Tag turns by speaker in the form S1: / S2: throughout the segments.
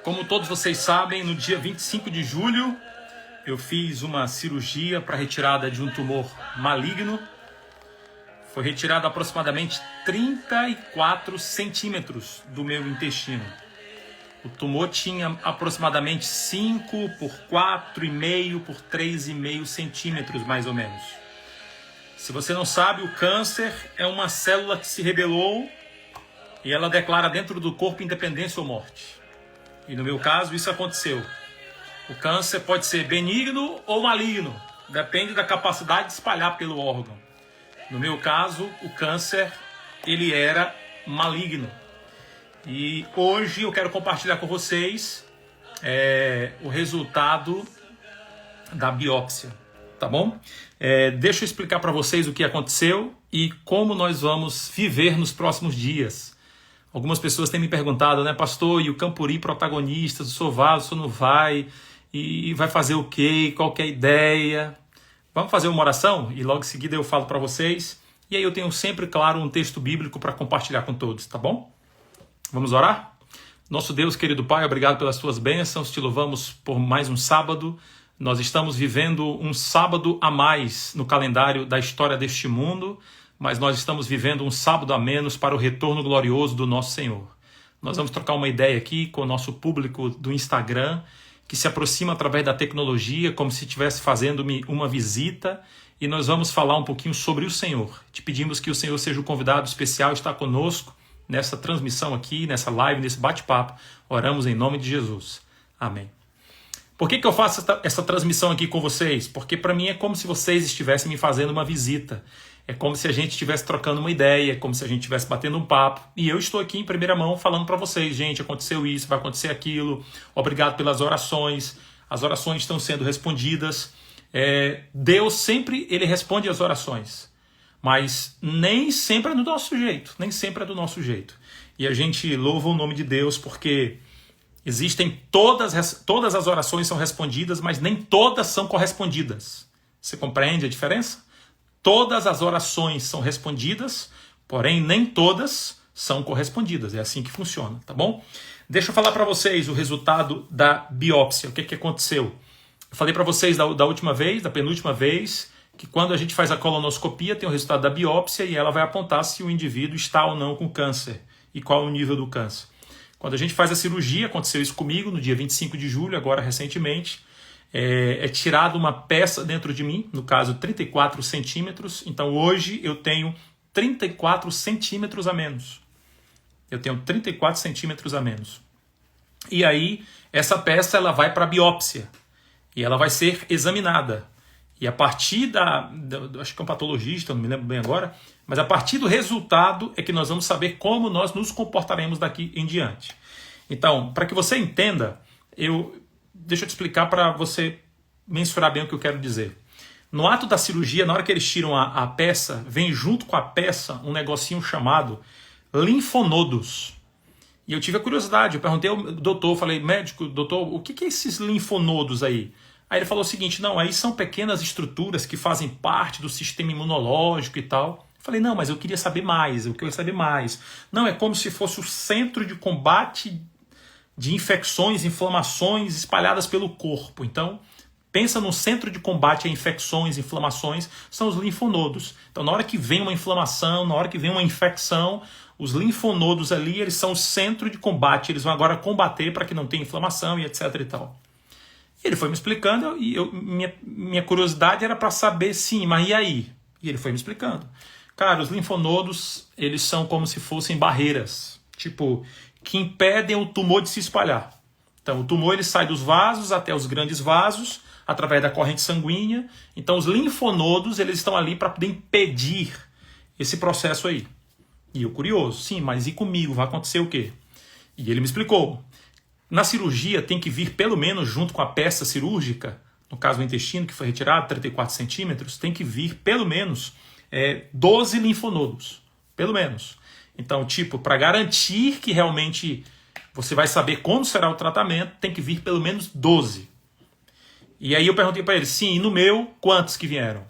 S1: Como todos vocês sabem, no dia 25 de julho, eu fiz uma cirurgia para retirada de um tumor maligno. Foi retirado aproximadamente 34 centímetros do meu intestino. O tumor tinha aproximadamente 5 por 4,5 por 3,5 centímetros, mais ou menos. Se você não sabe, o câncer é uma célula que se rebelou e ela declara dentro do corpo independência ou morte. E no meu caso, isso aconteceu. O câncer pode ser benigno ou maligno, depende da capacidade de espalhar pelo órgão. No meu caso, o câncer, ele era maligno. E hoje eu quero compartilhar com vocês o resultado da biópsia, tá bom? Deixa eu explicar para vocês o que aconteceu e como nós vamos viver nos próximos dias. Algumas pessoas têm me perguntado, né, pastor, e o Campuri protagonista, o senhor vai, o senhor não vai, e vai fazer o quê, qual que é a ideia? Vamos fazer uma oração? E logo em seguida eu falo para vocês. E aí eu tenho sempre, claro, um texto bíblico para compartilhar com todos, tá bom? Vamos orar? Nosso Deus, querido Pai, obrigado pelas tuas bênçãos, te louvamos por mais um sábado. Nós estamos vivendo um sábado a mais no calendário da história deste mundo, mas nós estamos vivendo um sábado a menos para o retorno glorioso do nosso Senhor. Nós vamos trocar uma ideia aqui com o nosso público do Instagram, que se aproxima através da tecnologia, como se estivesse fazendo uma visita, e nós vamos falar um pouquinho sobre o Senhor. Te pedimos que o Senhor seja o convidado especial, está conosco nessa transmissão aqui, nessa live, nesse bate-papo. Oramos em nome de Jesus. Amém. Por que eu faço essa transmissão aqui com vocês? Porque para mim é como se vocês estivessem me fazendo uma visita. É como se a gente estivesse trocando uma ideia, é como se a gente estivesse batendo um papo. E eu estou aqui em primeira mão falando para vocês, gente, aconteceu isso, vai acontecer aquilo. Obrigado pelas orações. As orações estão sendo respondidas. Deus sempre ele responde as orações. Mas nem sempre é do nosso jeito. Nem sempre é do nosso jeito. E a gente louva o nome de Deus porque existem todas as orações são respondidas, mas nem todas são correspondidas. Você compreende a diferença? Todas as orações são respondidas, porém nem todas são correspondidas. É assim que funciona, tá bom? Deixa eu falar para vocês o resultado da biópsia. O que aconteceu? Eu falei para vocês da última vez, da penúltima vez, que quando a gente faz a colonoscopia tem o resultado da biópsia e ela vai apontar se o indivíduo está ou não com câncer e qual é o nível do câncer. Quando a gente faz a cirurgia, aconteceu isso comigo no dia 25 de julho, agora recentemente, é tirada uma peça dentro de mim, no caso 34 centímetros, então hoje eu tenho 34 centímetros a menos. Eu tenho 34 centímetros a menos. E aí, essa peça ela vai para a biópsia, e ela vai ser examinada. E a partir acho que é um patologista, não me lembro bem agora, mas a partir do resultado é que nós vamos saber como nós nos comportaremos daqui em diante. Então, para que você entenda, deixa eu te explicar para você mensurar bem o que eu quero dizer. No ato da cirurgia, na hora que eles tiram a peça, vem junto com a peça um negocinho chamado linfonodos. E eu tive a curiosidade, eu perguntei ao doutor, falei, médico, doutor, o que é esses linfonodos aí? Aí ele falou o seguinte, não, aí são pequenas estruturas que fazem parte do sistema imunológico e tal. Eu falei, não, mas eu queria saber mais, eu queria saber mais. Não, é como se fosse o centro de combate de infecções, inflamações espalhadas pelo corpo. Então, pensa no centro de combate a infecções, inflamações, são os linfonodos. Então, na hora que vem uma inflamação, na hora que vem uma infecção, os linfonodos ali, eles são o centro de combate, eles vão agora combater para que não tenha inflamação e etc e tal. Ele foi me explicando e minha curiosidade era para saber, sim, mas e aí? E ele foi me explicando. Cara, os linfonodos, eles são como se fossem barreiras, tipo, que impedem o tumor de se espalhar. Então, o tumor ele sai dos vasos até os grandes vasos, através da corrente sanguínea. Então, os linfonodos, eles estão ali para poder impedir esse processo aí. E eu curioso, sim, mas e comigo? Vai acontecer o quê? E ele me explicou. Na cirurgia tem que vir pelo menos junto com a peça cirúrgica, no caso do intestino que foi retirado, 34 centímetros, tem que vir pelo menos 12 linfonodos, pelo menos. Então, tipo, para garantir que realmente você vai saber como será o tratamento, tem que vir pelo menos 12. E aí eu perguntei para ele, sim, e no meu, quantos que vieram?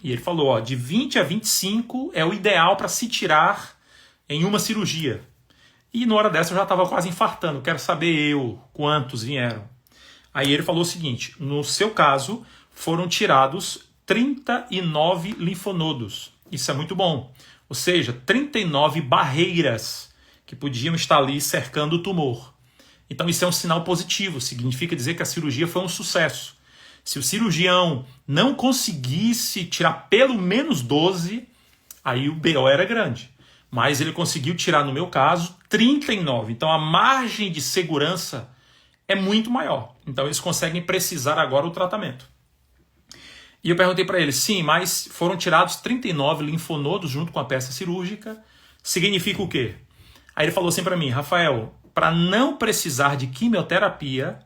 S1: E ele falou, de 20 a 25 é o ideal para se tirar em uma cirurgia. E na hora dessa eu já estava quase infartando. Quero saber eu quantos vieram. Aí ele falou o seguinte: no seu caso, foram tirados 39 linfonodos. Isso é muito bom. Ou seja, 39 barreiras que podiam estar ali cercando o tumor. Então isso é um sinal positivo. Significa dizer que a cirurgia foi um sucesso. Se o cirurgião não conseguisse tirar pelo menos 12, aí o BO era grande. Mas ele conseguiu tirar, no meu caso, 39. Então a margem de segurança é muito maior. Então eles conseguem precisar agora o tratamento. E eu perguntei para ele: sim, mas foram tirados 39 linfonodos junto com a peça cirúrgica. Significa o quê? Aí ele falou assim para mim: Rafael, para não precisar de quimioterapia,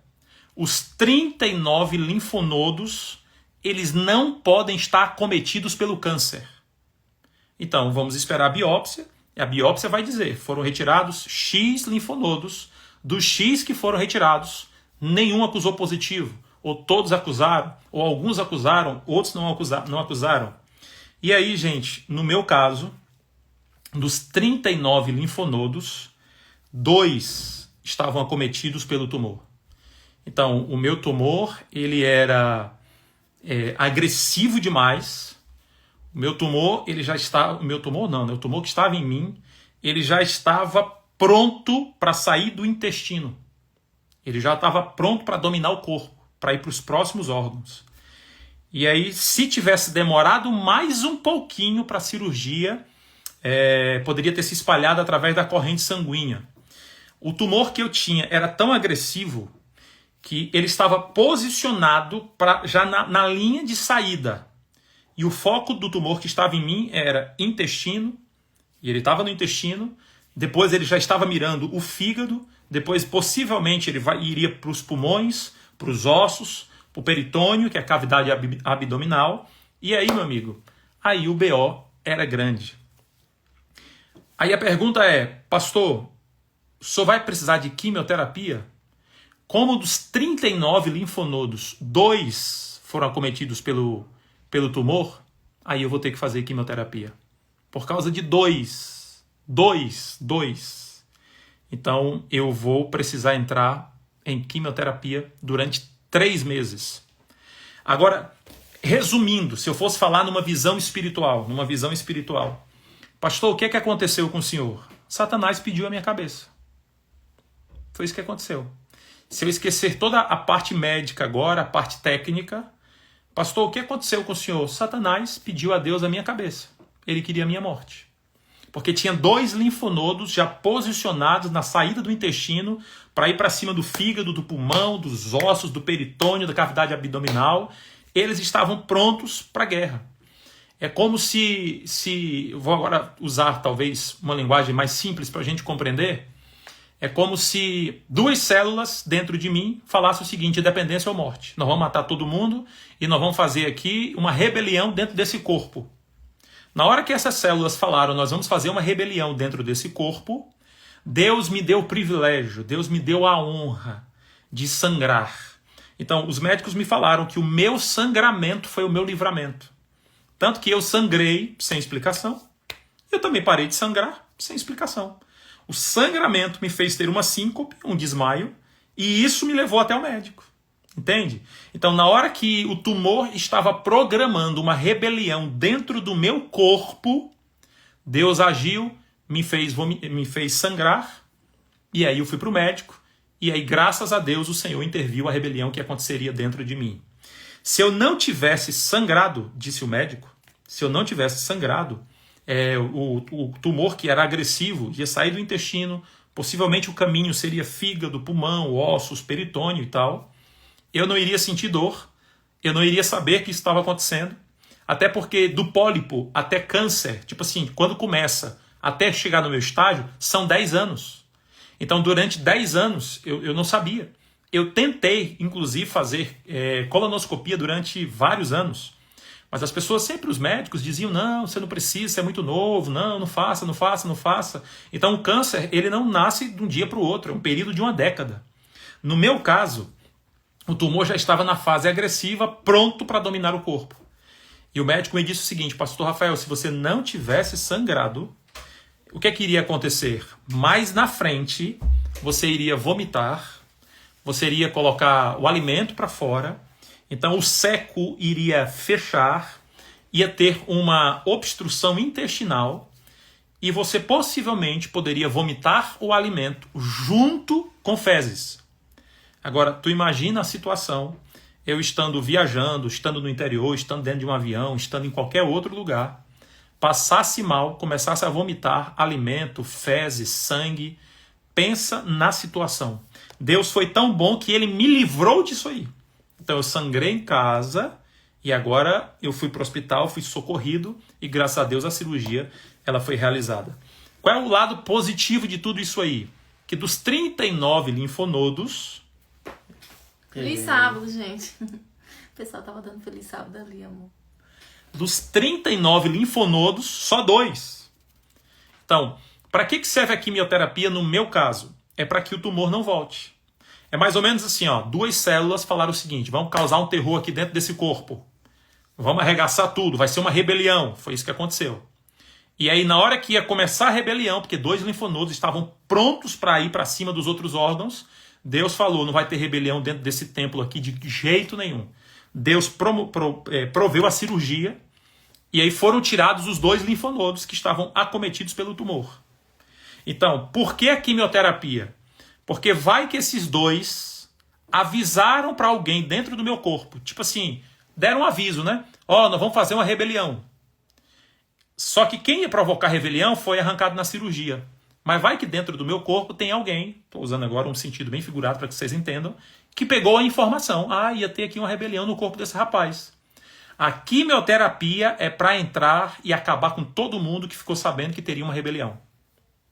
S1: os 39 linfonodos, eles não podem estar acometidos pelo câncer. Então vamos esperar a biópsia. E a biópsia vai dizer: foram retirados X linfonodos. Dos X que foram retirados, nenhum acusou positivo. Ou todos acusaram, ou alguns acusaram, outros não acusaram. E aí, gente, no meu caso, dos 39 linfonodos, 2 estavam acometidos pelo tumor. Então, o meu tumor, ele era agressivo demais. O meu tumor, ele já estava... O meu tumor não, né? O tumor que estava em mim, ele já estava pronto para sair do intestino. Ele já estava pronto para dominar o corpo, para ir para os próximos órgãos. E aí, se tivesse demorado mais um pouquinho para a cirurgia, poderia ter se espalhado através da corrente sanguínea. O tumor que eu tinha era tão agressivo que ele estava posicionado já na linha de saída. E o foco do tumor que estava em mim era intestino, e ele estava no intestino. Depois ele já estava mirando o fígado, depois possivelmente ele iria para os pulmões, para os ossos, para o peritônio, que é a cavidade abdominal. E aí, meu amigo, aí o BO era grande. Aí a pergunta é: pastor, o senhor vai precisar de quimioterapia? Como dos 39 linfonodos, 2 foram acometidos pelo tumor, aí eu vou ter que fazer quimioterapia. Por causa de 2. Então eu vou precisar entrar em quimioterapia durante 3 meses. Agora, resumindo, se eu fosse falar numa visão espiritual, pastor, o que é que aconteceu com o senhor? Satanás pediu a minha cabeça. Foi isso que aconteceu. Se eu esquecer toda a parte médica agora, a parte técnica, pastor, o que aconteceu com o senhor? Satanás pediu a Deus a minha cabeça. Ele queria a minha morte. Porque tinha 2 linfonodos já posicionados na saída do intestino para ir para cima do fígado, do pulmão, dos ossos, do peritônio, da cavidade abdominal. Eles estavam prontos para a guerra. É como se... Vou agora usar talvez uma linguagem mais simples para a gente compreender. É como se 2 células dentro de mim falassem o seguinte: dependência ou morte. Nós vamos matar todo mundo e nós vamos fazer aqui uma rebelião dentro desse corpo. Na hora que essas células falaram, nós vamos fazer uma rebelião dentro desse corpo, Deus me deu o privilégio, Deus me deu a honra de sangrar. Então, os médicos me falaram que o meu sangramento foi o meu livramento. Tanto que eu sangrei sem explicação. Eu também parei de sangrar sem explicação. O sangramento me fez ter uma síncope, um desmaio, e isso me levou até o médico. Entende? Então, na hora que o tumor estava programando uma rebelião dentro do meu corpo, Deus agiu, me fez sangrar, e aí eu fui para o médico, e aí, graças a Deus, o Senhor interviu a rebelião que aconteceria dentro de mim. Se eu não tivesse sangrado, disse o médico, se eu não tivesse sangrado, o tumor que era agressivo ia sair do intestino, possivelmente o caminho seria fígado, pulmão, ossos, peritônio e tal. Eu não iria sentir dor, eu não iria saber que isso estava acontecendo, até porque do pólipo até câncer, tipo assim, quando começa até chegar no meu estágio, são 10 anos. Então, durante 10 anos, eu não sabia. Eu tentei, inclusive, fazer colonoscopia durante vários anos, mas as pessoas sempre, os médicos, diziam: não, você não precisa, você é muito novo, não faça. Então, o câncer, ele não nasce de um dia para o outro, é um período de uma década. No meu caso, o tumor já estava na fase agressiva, pronto para dominar o corpo. E o médico me disse o seguinte: pastor Rafael, se você não tivesse sangrado, o que é que iria acontecer? Mais na frente, você iria vomitar, você iria colocar o alimento para fora, então o seco iria fechar, ia ter uma obstrução intestinal e você possivelmente poderia vomitar o alimento junto com fezes. Agora, tu imagina a situação, eu estando viajando, estando no interior, estando dentro de um avião, estando em qualquer outro lugar, passasse mal, começasse a vomitar alimento, fezes, sangue. Pensa na situação. Deus foi tão bom que ele me livrou disso aí. Então eu sangrei em casa e agora eu fui para o hospital, fui socorrido e graças a Deus a cirurgia ela foi realizada. Qual é o lado positivo de tudo isso aí? Que dos 39 linfonodos...
S2: Feliz sábado, gente. O pessoal tava dando feliz sábado ali, amor.
S1: Dos 39 linfonodos, só 2. Então, para que serve a quimioterapia no meu caso? É para que o tumor não volte. É mais ou menos assim, ó, 2 células falaram o seguinte, vamos causar um terror aqui dentro desse corpo. Vamos arregaçar tudo, vai ser uma rebelião. Foi isso que aconteceu. E aí, na hora que ia começar a rebelião, porque 2 linfonodos estavam prontos para ir para cima dos outros órgãos, Deus falou, não vai ter rebelião dentro desse templo aqui de jeito nenhum. Deus proveu a cirurgia e aí foram tirados os 2 linfonodos que estavam acometidos pelo tumor. Então, por que a quimioterapia? Porque vai que esses 2 avisaram para alguém dentro do meu corpo. Tipo assim, deram um aviso, né? Ó, nós vamos fazer uma rebelião. Só que quem ia provocar a rebelião foi arrancado na cirurgia. Mas vai que dentro do meu corpo tem alguém, estou usando agora um sentido bem figurado para que vocês entendam, que pegou a informação. Ah, ia ter aqui uma rebelião no corpo desse rapaz. A quimioterapia é para entrar e acabar com todo mundo que ficou sabendo que teria uma rebelião.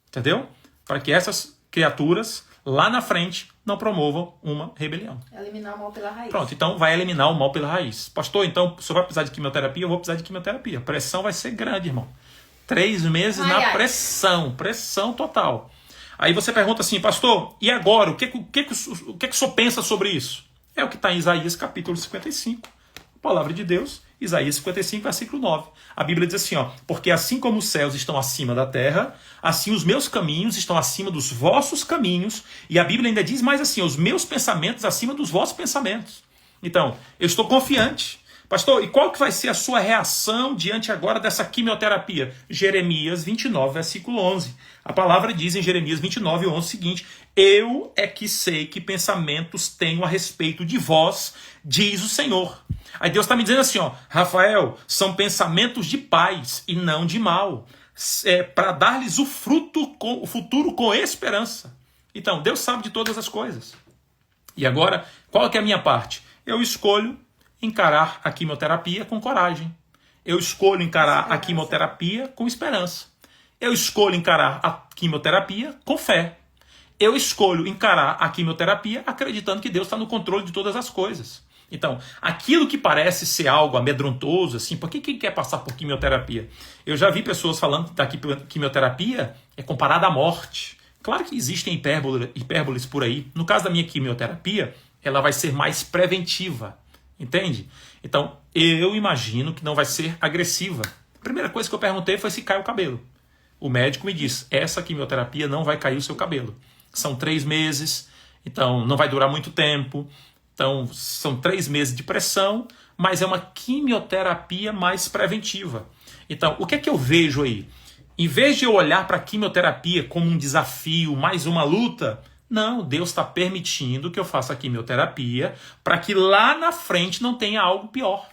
S1: Entendeu? Para que essas criaturas, lá na frente, não promovam uma rebelião.
S2: Eliminar o mal pela raiz.
S1: Pronto, então vai eliminar o mal pela raiz. Pastor, então o senhor vai precisar de quimioterapia? Eu vou precisar de quimioterapia. A pressão vai ser grande, irmão. 3 meses na pressão. Pressão total. Aí você pergunta assim, pastor, e agora? O que o senhor pensa sobre isso? É o que está em Isaías capítulo 55. Palavra de Deus, Isaías 55, versículo 9. A Bíblia diz assim, ó, porque assim como os céus estão acima da terra, assim os meus caminhos estão acima dos vossos caminhos, e a Bíblia ainda diz mais assim, os meus pensamentos acima dos vossos pensamentos. Então, eu estou confiante. Pastor, e qual que vai ser a sua reação diante agora dessa quimioterapia? Jeremias 29, versículo 11. A palavra diz em Jeremias 29, 11 o seguinte, eu é que sei que pensamentos tenho a respeito de vós, diz o Senhor. Aí Deus está me dizendo assim, ó, Rafael, são pensamentos de paz e não de mal, para dar-lhes o futuro com esperança. Então, Deus sabe de todas as coisas. E agora, qual que é a minha parte? Eu escolho encarar a quimioterapia com coragem. Eu escolho encarar a quimioterapia com esperança. Eu escolho encarar a quimioterapia com fé. Eu escolho encarar a quimioterapia acreditando que Deus está no controle de todas as coisas. Então, aquilo que parece ser algo amedrontoso, assim, por que quem quer passar por quimioterapia? Eu já vi pessoas falando que quimioterapia é comparada à morte. Claro que existem hipérboles por aí. No caso da minha quimioterapia, ela vai ser mais preventiva. Entende? Então, eu imagino que não vai ser agressiva. A primeira coisa que eu perguntei foi se cai o cabelo. O médico me disse, essa quimioterapia não vai cair o seu cabelo. São 3 meses, então não vai durar muito tempo. Então, são 3 meses de pressão, mas é uma quimioterapia mais preventiva. Então, o que é que eu vejo aí? Em vez de eu olhar para a quimioterapia como um desafio, mais uma luta... Não, Deus está permitindo que eu faça a quimioterapia para que lá na frente não tenha algo pior.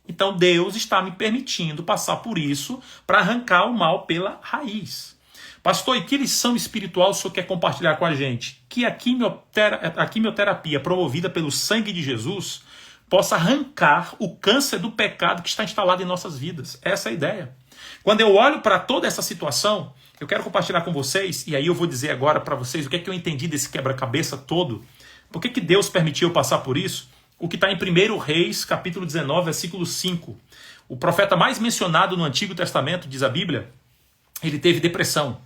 S1: Então Deus está me permitindo passar por isso para arrancar o mal pela raiz. Pastor, e que lição espiritual o senhor quer compartilhar com a gente? Que a quimioterapia promovida pelo sangue de Jesus possa arrancar o câncer do pecado que está instalado em nossas vidas. Essa é a ideia. Quando eu olho para toda essa situação, eu quero compartilhar com vocês, e aí eu vou dizer agora para vocês o que é que eu entendi desse quebra-cabeça todo. Por que Deus permitiu eu passar por isso? O que está em 1 Reis, capítulo 19, versículo 5. O profeta mais mencionado no Antigo Testamento, diz a Bíblia, ele teve depressão.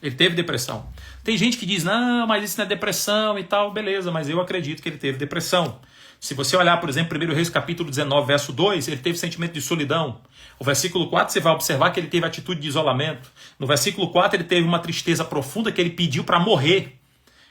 S1: Ele teve depressão. Tem gente que diz, não, mas isso não é depressão e tal. Beleza, mas eu acredito que ele teve depressão. Se você olhar, por exemplo, 1 Reis capítulo 19, verso 2, ele teve sentimento de solidão. O versículo 4, você vai observar que ele teve atitude de isolamento. No versículo 4, ele teve uma tristeza profunda que ele pediu para morrer.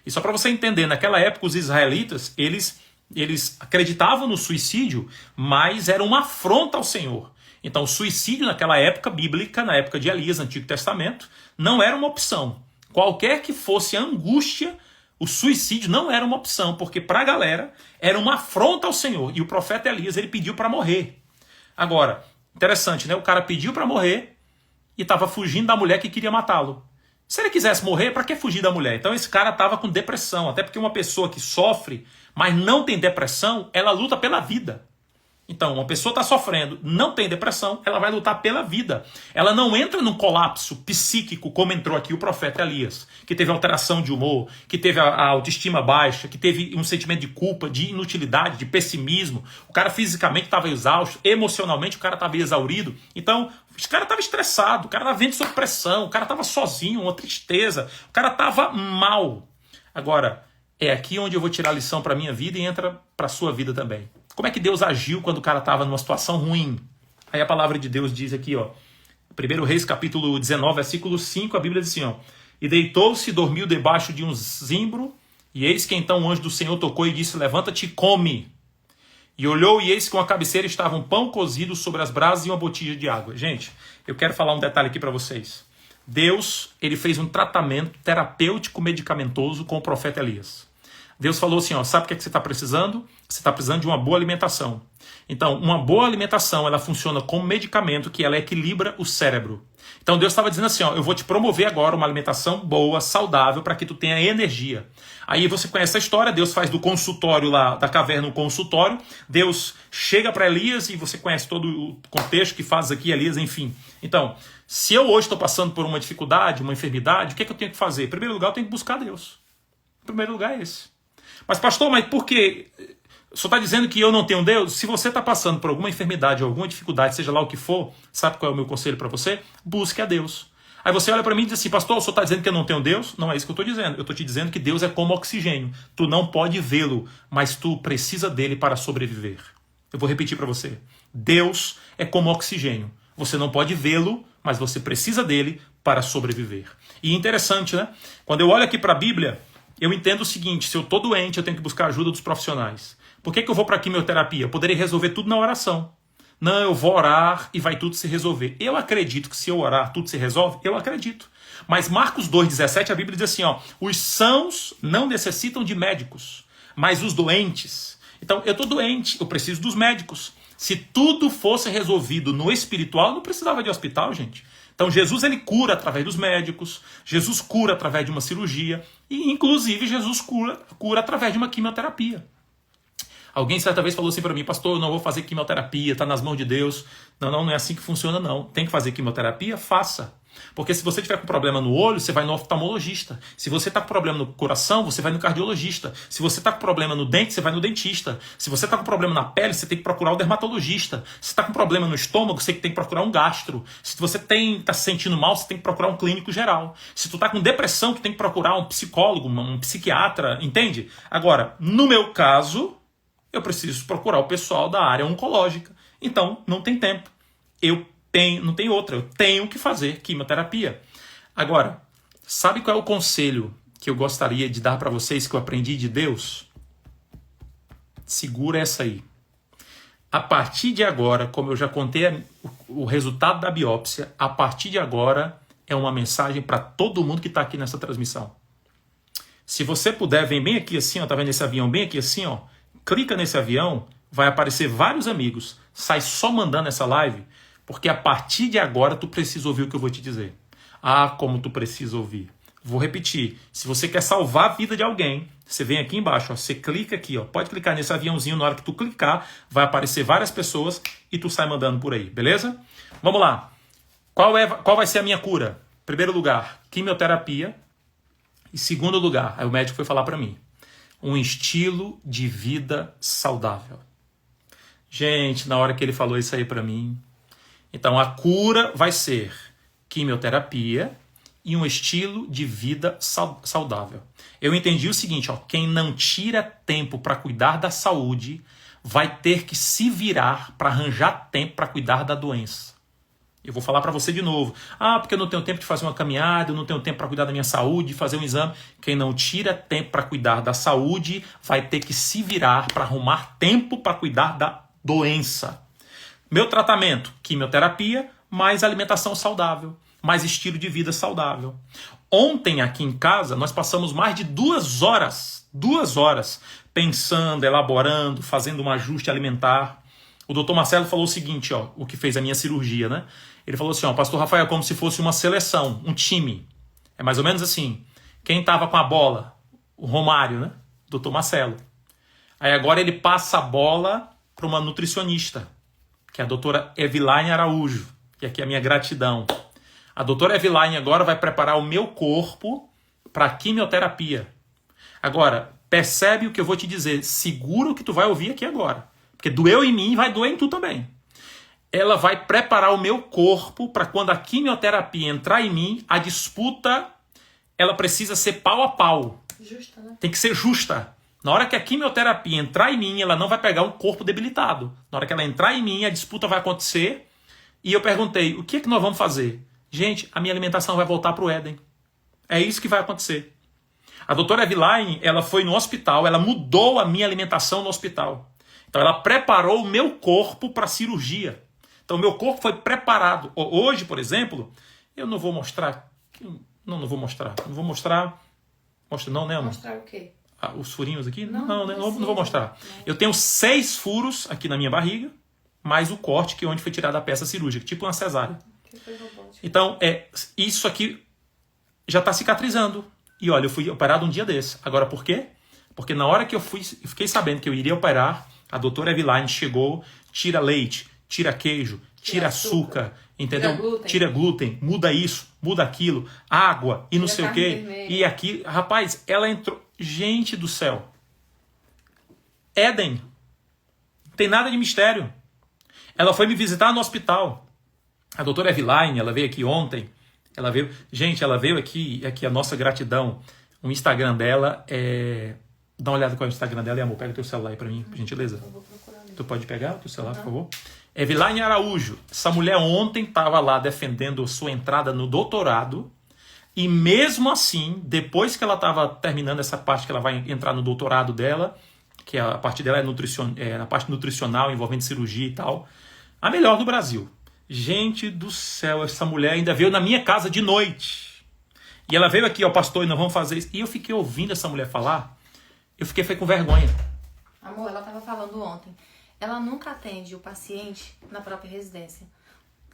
S1: E só para você entender, naquela época os israelitas, eles acreditavam no suicídio, mas era uma afronta ao Senhor. Então o suicídio naquela época bíblica, na época de Elias, Antigo Testamento, não era uma opção. Qualquer que fosse a angústia, o suicídio não era uma opção, porque para a galera era uma afronta ao Senhor. E o profeta Elias, ele pediu para morrer. Agora, interessante, né? O cara pediu para morrer e estava fugindo da mulher que queria matá-lo. Se ele quisesse morrer, para que fugir da mulher? Então esse cara estava com depressão, até porque uma pessoa que sofre, mas não tem depressão, ela luta pela vida. Então, uma pessoa está sofrendo, não tem depressão, ela vai lutar pela vida. Ela não entra num colapso psíquico, como entrou aqui o profeta Elias, que teve alteração de humor, que teve a autoestima baixa, que teve um sentimento de culpa, de inutilidade, de pessimismo. O cara fisicamente estava exausto, emocionalmente o cara estava exaurido. Então, o cara estava estressado, o cara estava vendo sob pressão, o cara estava sozinho, uma tristeza, o cara estava mal. Agora, é aqui onde eu vou tirar a lição para a minha vida e entra para a sua vida também. Como é que Deus agiu quando o cara estava numa situação ruim? Aí a palavra de Deus diz aqui, ó, 1 Reis capítulo 19, versículo 5, a Bíblia diz assim, ó, e deitou-se e dormiu debaixo de um zimbro, e eis que então o anjo do Senhor tocou e disse, levanta-te e come. E olhou e eis que com a cabeceira estava um pão cozido sobre as brasas e uma botija de água. Gente, eu quero falar um detalhe aqui para vocês. Deus, ele fez um tratamento terapêutico medicamentoso com o profeta Elias. Deus falou assim, ó, sabe o que você está precisando? Você está precisando de uma boa alimentação. Então, uma boa alimentação, ela funciona como medicamento que ela equilibra o cérebro. Então, Deus estava dizendo assim, ó, eu vou te promover agora uma alimentação boa, saudável, para que tu tenha energia. Aí você conhece a história, Deus faz do consultório lá, da caverna um consultório, Deus chega para Elias e você conhece todo o contexto que faz aqui Elias, enfim. Então, se eu hoje estou passando por uma dificuldade, uma enfermidade, o que é que eu tenho que fazer? Em primeiro lugar, eu tenho que buscar Deus. Em primeiro lugar é esse. Mas pastor, mas por quê? O senhor está dizendo que eu não tenho Deus? Se você está passando por alguma enfermidade, alguma dificuldade, seja lá o que for, sabe qual é o meu conselho para você? Busque a Deus. Aí você olha para mim e diz assim, pastor, o senhor está dizendo que eu não tenho Deus? Não é isso que eu estou dizendo. Eu estou te dizendo que Deus é como oxigênio. Tu não pode vê-lo, mas tu precisa dele para sobreviver. Eu vou repetir para você. Deus é como oxigênio. Você não pode vê-lo, mas você precisa dele para sobreviver. E interessante, né? Quando eu olho aqui para a Bíblia, eu entendo o seguinte, se eu estou doente, eu tenho que buscar a ajuda dos profissionais. Por que eu vou para a quimioterapia? Eu poderia resolver tudo na oração. Não, eu vou orar e vai tudo se resolver. Eu acredito que se eu orar, tudo se resolve? Eu acredito. Mas Marcos 2,17, a Bíblia diz assim, ó, os sãos não necessitam de médicos, mas os doentes. Então, eu estou doente, eu preciso dos médicos. Se tudo fosse resolvido no espiritual, não precisava de hospital, gente. Então Jesus ele cura através dos médicos, Jesus cura através de uma cirurgia e inclusive Jesus cura através de uma quimioterapia. Alguém certa vez falou assim para mim, pastor, eu não vou fazer quimioterapia, está nas mãos de Deus. Não é assim que funciona não. Tem que fazer quimioterapia? Faça. Porque se você tiver com problema no olho, você vai no oftalmologista. Se você está com problema no coração, você vai no cardiologista. Se você está com problema no dente, você vai no dentista. Se você está com problema na pele, você tem que procurar o dermatologista. Se está com problema no estômago, você tem que procurar um gastro. Se você está se sentindo mal, você tem que procurar um clínico geral. Se tu está com depressão, tu tem que procurar um psicólogo, um psiquiatra, entende? Agora, no meu caso, eu preciso procurar o pessoal da área oncológica. Então, não tem tempo. Não tem outra, eu tenho que fazer quimioterapia. Agora, sabe qual é o conselho que eu gostaria de dar para vocês que eu aprendi de Deus? Segura essa aí. A partir de agora, como eu já contei o resultado da biópsia, a partir de agora é uma mensagem para todo mundo que está aqui nessa transmissão. Se você puder, vem bem aqui assim, ó, tá vendo esse avião bem aqui assim, ó? Clica nesse avião, vai aparecer vários amigos. Sai só mandando essa live, porque a partir de agora tu precisa ouvir o que eu vou te dizer. Ah, como tu precisa ouvir. Vou repetir. Se você quer salvar a vida de alguém, você vem aqui embaixo, ó, você clica aqui, ó, pode clicar nesse aviãozinho, na hora que tu clicar, vai aparecer várias pessoas e tu sai mandando por aí, beleza? Vamos lá. Qual vai ser a minha cura? Primeiro lugar, quimioterapia. E segundo lugar, aí o médico foi falar para mim, um estilo de vida saudável. Gente, na hora que ele falou isso aí para mim, então a cura vai ser quimioterapia e um estilo de vida saudável. Eu entendi o seguinte, ó, quem não tira tempo para cuidar da saúde vai ter que se virar para arranjar tempo para cuidar da doença. Eu vou falar para você de novo. Ah, porque eu não tenho tempo de fazer uma caminhada, eu não tenho tempo para cuidar da minha saúde, fazer um exame. Quem não tira tempo para cuidar da saúde vai ter que se virar para arrumar tempo para cuidar da doença. Meu tratamento, quimioterapia, mais alimentação saudável, mais estilo de vida saudável. Ontem aqui em casa nós passamos mais de 2 horas pensando, elaborando, fazendo um ajuste alimentar. O doutor Marcelo falou o seguinte, ó, o que fez a minha cirurgia, né? Ele falou assim, ó, pastor Rafael, é como se fosse uma seleção, um time. É mais ou menos assim. Quem estava com a bola? O Romário, né? Doutor Marcelo. Aí agora ele passa a bola para uma nutricionista, que é a doutora Evilaine Araújo, que aqui é a minha gratidão. A doutora Evilaine agora vai preparar o meu corpo para a quimioterapia. Agora, percebe o que eu vou te dizer. Segura o que tu vai ouvir aqui agora. Porque doeu em mim, vai doer em tu também. Ela vai preparar o meu corpo para quando a quimioterapia entrar em mim, a disputa, ela precisa ser pau a pau.
S2: Justa, né?
S1: Tem que ser justa. Na hora que a quimioterapia entrar em mim, ela não vai pegar um corpo debilitado. Na hora que ela entrar em mim, a disputa vai acontecer. E eu perguntei, o que é que nós vamos fazer? Gente, a minha alimentação vai voltar para o Éden. É isso que vai acontecer. A doutora Evilaine, ela foi no hospital, ela mudou a minha alimentação no hospital. Então ela preparou o meu corpo para a cirurgia. Então o meu corpo foi preparado. Hoje, por exemplo, eu não vou mostrar. Não vou mostrar. Não vou mostrar. Mostra não, né, Ana?
S2: Mostrar o quê?
S1: Ah, os furinhos aqui?
S2: Não,
S1: não vou mostrar. Eu tenho 6 furos aqui na minha barriga, mais o corte que é onde foi tirada a peça cirúrgica, tipo uma cesárea.
S2: Que foi robótico.
S1: Então, isso aqui já está cicatrizando. E olha, eu fui operado um dia desse. Glória por quê? Porque na hora que eu fiquei sabendo que eu iria operar, a doutora Evilaine chegou, tira leite, tira queijo, tira açúcar, entendeu? Tira glúten, muda isso, muda aquilo, água e não sei o quê.
S2: Vermelha.
S1: E aqui, rapaz, ela entrou. Gente do céu. Éden. Não tem nada de mistério. Ela foi me visitar no hospital. A doutora Evilaine, ela veio aqui ontem. Ela veio aqui a nossa gratidão. O Instagram dela é... Dá uma olhada qual é o Instagram dela, amor. Pega o teu celular aí pra mim, por gentileza.
S2: Eu vou procurar mesmo.
S1: Tu pode pegar o teu celular, por favor? Evilaine Araújo. Essa mulher ontem estava lá defendendo sua entrada no doutorado. E mesmo assim, depois que ela estava terminando essa parte que ela vai entrar no doutorado dela, que a parte dela é a parte nutricional, envolvendo cirurgia e tal, a melhor do Brasil. Gente do céu, essa mulher ainda veio na minha casa de noite. E ela veio aqui, ó, pastor, e nós vamos fazer isso. E eu fiquei ouvindo essa mulher falar, foi com vergonha.
S2: Amor, ela estava falando ontem. Ela nunca atende o paciente na própria residência.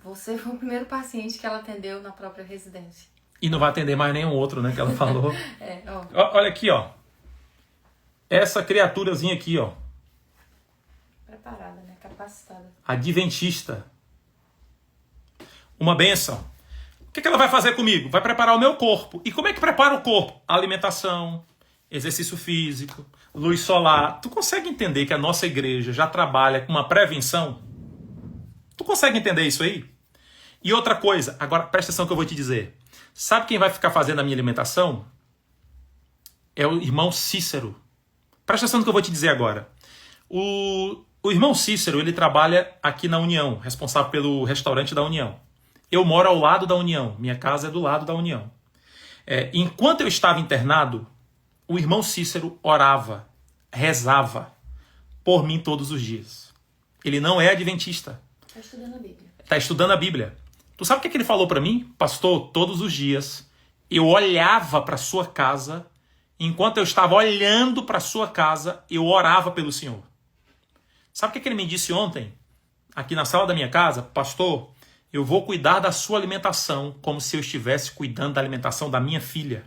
S2: Você foi o primeiro paciente que ela atendeu na própria residência.
S1: E não vai atender mais nenhum outro, né, que ela falou.
S2: Ó.
S1: Olha aqui, ó. Essa criaturazinha aqui, ó.
S2: Preparada, né? Capacitada.
S1: Adventista. Uma bênção. O que ela vai fazer comigo? Vai preparar o meu corpo. E como é que prepara o corpo? Alimentação, exercício físico, luz solar. Tu consegue entender que a nossa igreja já trabalha com uma prevenção? Tu consegue entender isso aí? E outra coisa, agora presta atenção que eu vou te dizer. Sabe quem vai ficar fazendo a minha alimentação? É o irmão Cícero. Presta atenção no que eu vou te dizer agora. O irmão Cícero, ele trabalha aqui na União, responsável pelo restaurante da União. Eu moro ao lado da União, minha casa é do lado da União. Enquanto eu estava internado, o irmão Cícero orava, rezava por mim todos os dias. Ele não é adventista.
S2: Está estudando a Bíblia.
S1: Está estudando a Bíblia. Tu sabe o que ele falou para mim? Pastor, todos os dias eu olhava para sua casa, enquanto eu estava olhando para sua casa, eu orava pelo Senhor. Sabe o que ele me disse ontem? Aqui na sala da minha casa, pastor, eu vou cuidar da sua alimentação como se eu estivesse cuidando da alimentação da minha filha.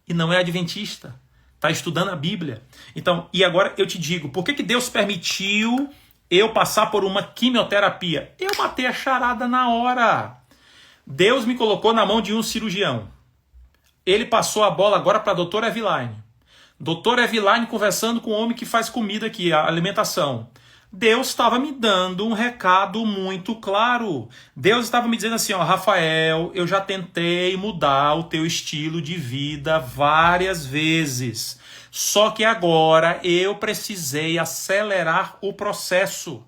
S1: E não é adventista. Está estudando a Bíblia. Então, e agora eu te digo, por que Deus permitiu eu passar por uma quimioterapia? Eu matei a charada na hora. Deus me colocou na mão de um cirurgião. Ele passou a bola agora para a doutora Evilaine. Doutora Evilaine conversando com o homem que faz comida aqui, a alimentação. Deus estava me dando um recado muito claro. Deus estava me dizendo assim, ó, Rafael, eu já tentei mudar o teu estilo de vida várias vezes. Só que agora eu precisei acelerar o processo.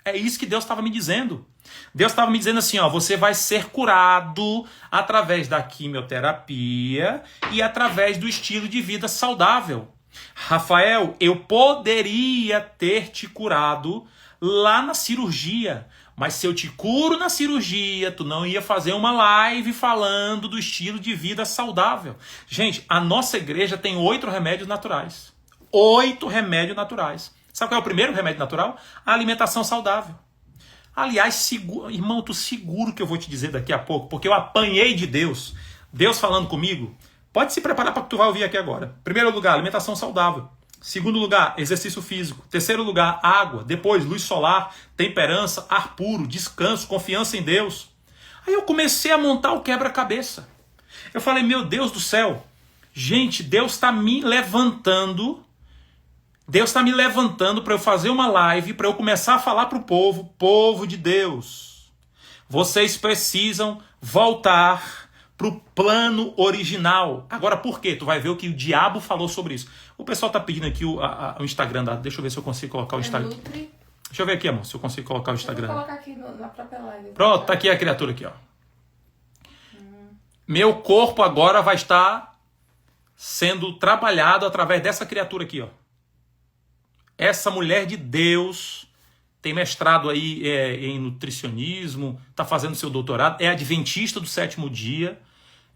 S1: É isso que Deus estava me dizendo. Deus estava me dizendo assim, ó, você vai ser curado através da quimioterapia e através do estilo de vida saudável. Rafael, eu poderia ter te curado lá na cirurgia, mas se eu te curo na cirurgia, tu não ia fazer uma live falando do estilo de vida saudável. Gente, a nossa igreja tem 8 remédios naturais. 8 remédios naturais. Sabe qual é o primeiro remédio natural? A alimentação saudável. Aliás, irmão, tu seguro que eu vou te dizer daqui a pouco, porque eu apanhei de Deus. Deus falando comigo. Pode se preparar para o que tu vai ouvir aqui agora. Primeiro lugar, alimentação saudável. Segundo lugar, exercício físico. Terceiro lugar, água. Depois, luz solar, temperança, ar puro, descanso, confiança em Deus. Aí eu comecei a montar o quebra-cabeça. Eu falei, meu Deus do céu. Gente, Deus está me levantando. Deus está me levantando para eu fazer uma live, para eu começar a falar para o povo de Deus. Vocês precisam voltar para o plano original. Agora, por quê? Tu vai ver o que o diabo falou sobre isso. O pessoal tá pedindo aqui o Instagram. Deixa eu ver se eu consigo colocar o Instagram. Deixa eu ver aqui, amor, se eu consigo colocar o Instagram.
S2: Eu vou colocar aqui na própria live.
S1: Pronto, tá aqui a criatura aqui, ó. Meu corpo agora vai estar sendo trabalhado através dessa criatura aqui, ó. Essa mulher de Deus tem mestrado aí em nutricionismo, está fazendo seu doutorado, é adventista do 7º dia.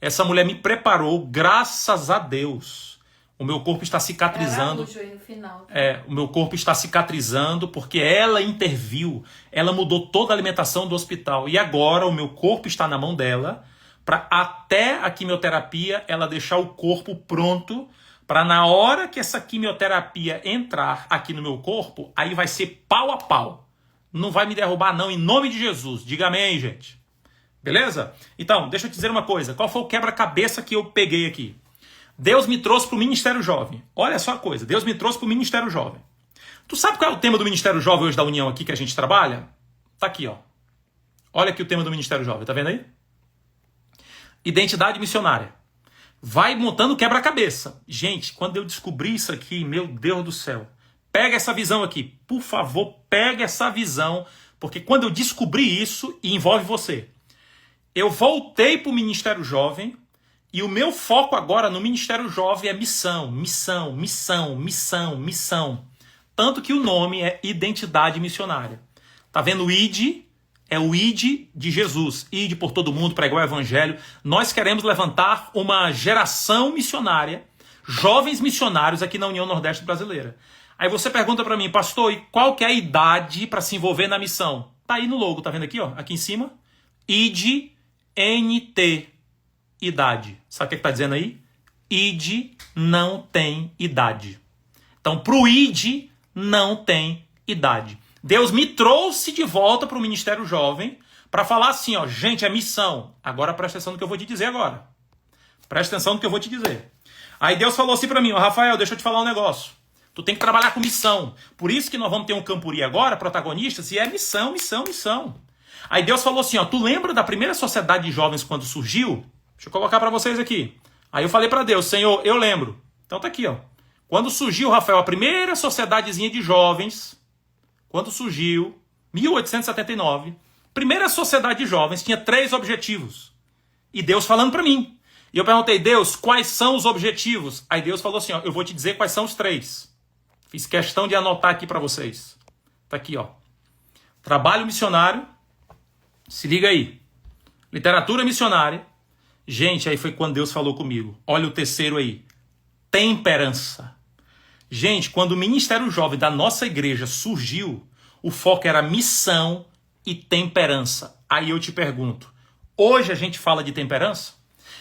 S1: Essa mulher me preparou, graças a Deus. O meu corpo está cicatrizando.
S2: No final.
S1: O meu corpo está cicatrizando porque ela interviu, ela mudou toda a alimentação do hospital. E agora o meu corpo está na mão dela, para até a quimioterapia ela deixar o corpo pronto, para na hora que essa quimioterapia entrar aqui no meu corpo, aí vai ser pau a pau. Não vai me derrubar não, em nome de Jesus. Diga amém, gente. Beleza? Então, deixa eu te dizer uma coisa. Qual foi o quebra-cabeça que eu peguei aqui? Deus me trouxe para o Ministério Jovem. Olha só a coisa. Deus me trouxe para o Ministério Jovem. Tu sabe qual é o tema do Ministério Jovem hoje da União aqui que a gente trabalha? Tá aqui, ó. Olha aqui o tema do Ministério Jovem. Tá vendo aí? Identidade missionária. Vai montando quebra-cabeça. Gente, quando eu descobri isso aqui, meu Deus do céu. Pega essa visão aqui. Por favor, pega essa visão. Porque quando eu descobri isso, e envolve você. Eu voltei para o Ministério Jovem. E o meu foco agora no Ministério Jovem é missão, missão, missão, missão, missão. Tanto que o nome é Identidade Missionária. Tá vendo o ID? É o ID de Jesus. ID por todo mundo, pregar o Evangelho. Nós queremos levantar uma geração missionária, jovens missionários aqui na União Nordeste Brasileira. Aí você pergunta para mim, pastor, e qual que é a idade para se envolver na missão? Tá aí no logo, tá vendo aqui, ó? Aqui em cima. ID NT. Idade. Sabe o que está dizendo aí? ID não tem idade. Então, para o ID não tem idade. Deus me trouxe de volta para o Ministério Jovem para falar assim, ó, gente, é missão. Agora presta atenção no que eu vou te dizer agora. Presta atenção no que eu vou te dizer. Aí Deus falou assim para mim, ó, Rafael, deixa eu te falar um negócio. Tu tem que trabalhar com missão. Por isso que nós vamos ter um Campuri agora, protagonistas, e é missão, missão, missão. Aí Deus falou assim, ó, tu lembra da primeira sociedade de jovens quando surgiu? Deixa eu colocar para vocês aqui. Aí eu falei para Deus, Senhor, eu lembro. Então tá aqui, ó. Quando surgiu, Rafael, a primeira sociedadezinha de jovens, quando surgiu, 1879, primeira sociedade de jovens tinha 3 objetivos. E Deus falando para mim. E eu perguntei, Deus, quais são os objetivos? Aí Deus falou assim, ó, eu vou te dizer quais são os 3. Fiz questão de anotar aqui para vocês. Tá aqui, ó. Trabalho missionário. Se liga aí. Literatura missionária. Gente, aí foi quando Deus falou comigo. Olha o terceiro aí. Temperança. Gente, quando o Ministério Jovem da nossa igreja surgiu, o foco era missão e temperança. Aí eu te pergunto, hoje a gente fala de temperança?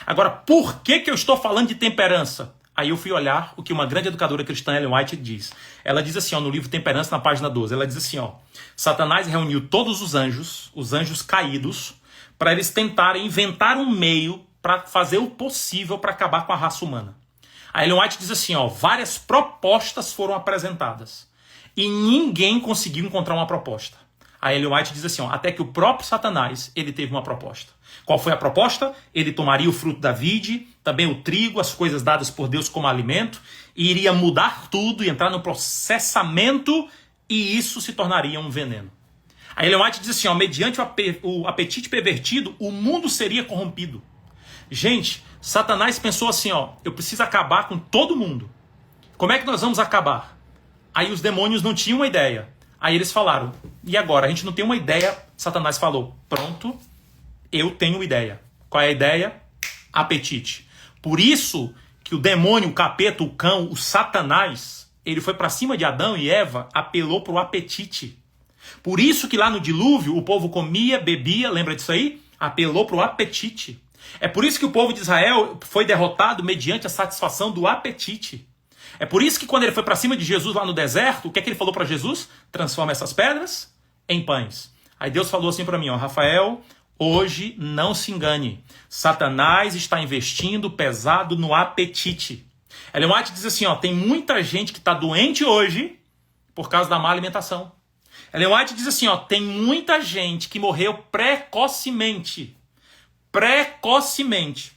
S1: Agora, por que eu estou falando de temperança? Aí eu fui olhar o que uma grande educadora cristã, Ellen White, diz. Ela diz assim, ó, no livro Temperança, na página 12, ela diz assim, ó, Satanás reuniu todos os anjos caídos, para eles tentarem inventar um meio para fazer o possível para acabar com a raça humana. A Ellen White diz assim, ó, várias propostas foram apresentadas. E ninguém conseguiu encontrar uma proposta. A Ellen White diz assim, ó, até que o próprio Satanás, ele teve uma proposta. Qual foi a proposta? Ele tomaria o fruto da vide, também o trigo, as coisas dadas por Deus como alimento, e iria mudar tudo e entrar no processamento, e isso se tornaria um veneno. A Ellen White diz assim, ó, mediante o apetite pervertido, o mundo seria corrompido. Gente, Satanás pensou assim, ó, eu preciso acabar com todo mundo. Como é que nós vamos acabar? Aí os demônios não tinham uma ideia. Aí eles falaram, e agora? A gente não tem uma ideia. Satanás falou, pronto, eu tenho uma ideia. Qual é a ideia? Apetite. Por isso que o demônio, o capeta, o cão, o Satanás, ele foi para cima de Adão e Eva, apelou para o apetite. Por isso que lá no dilúvio o povo comia, bebia, lembra disso aí? Apelou para o apetite. É por isso que o povo de Israel foi derrotado mediante a satisfação do apetite. É por isso que quando ele foi para cima de Jesus lá no deserto, o que é que ele falou para Jesus? Transforma essas pedras em pães. Aí Deus falou assim para mim, ó, Rafael, hoje não se engane. Satanás está investindo pesado no apetite. Ellen White diz assim, ó, tem muita gente que está doente hoje por causa da má alimentação. Ellen White diz assim, ó, tem muita gente que morreu precocemente. Precocemente.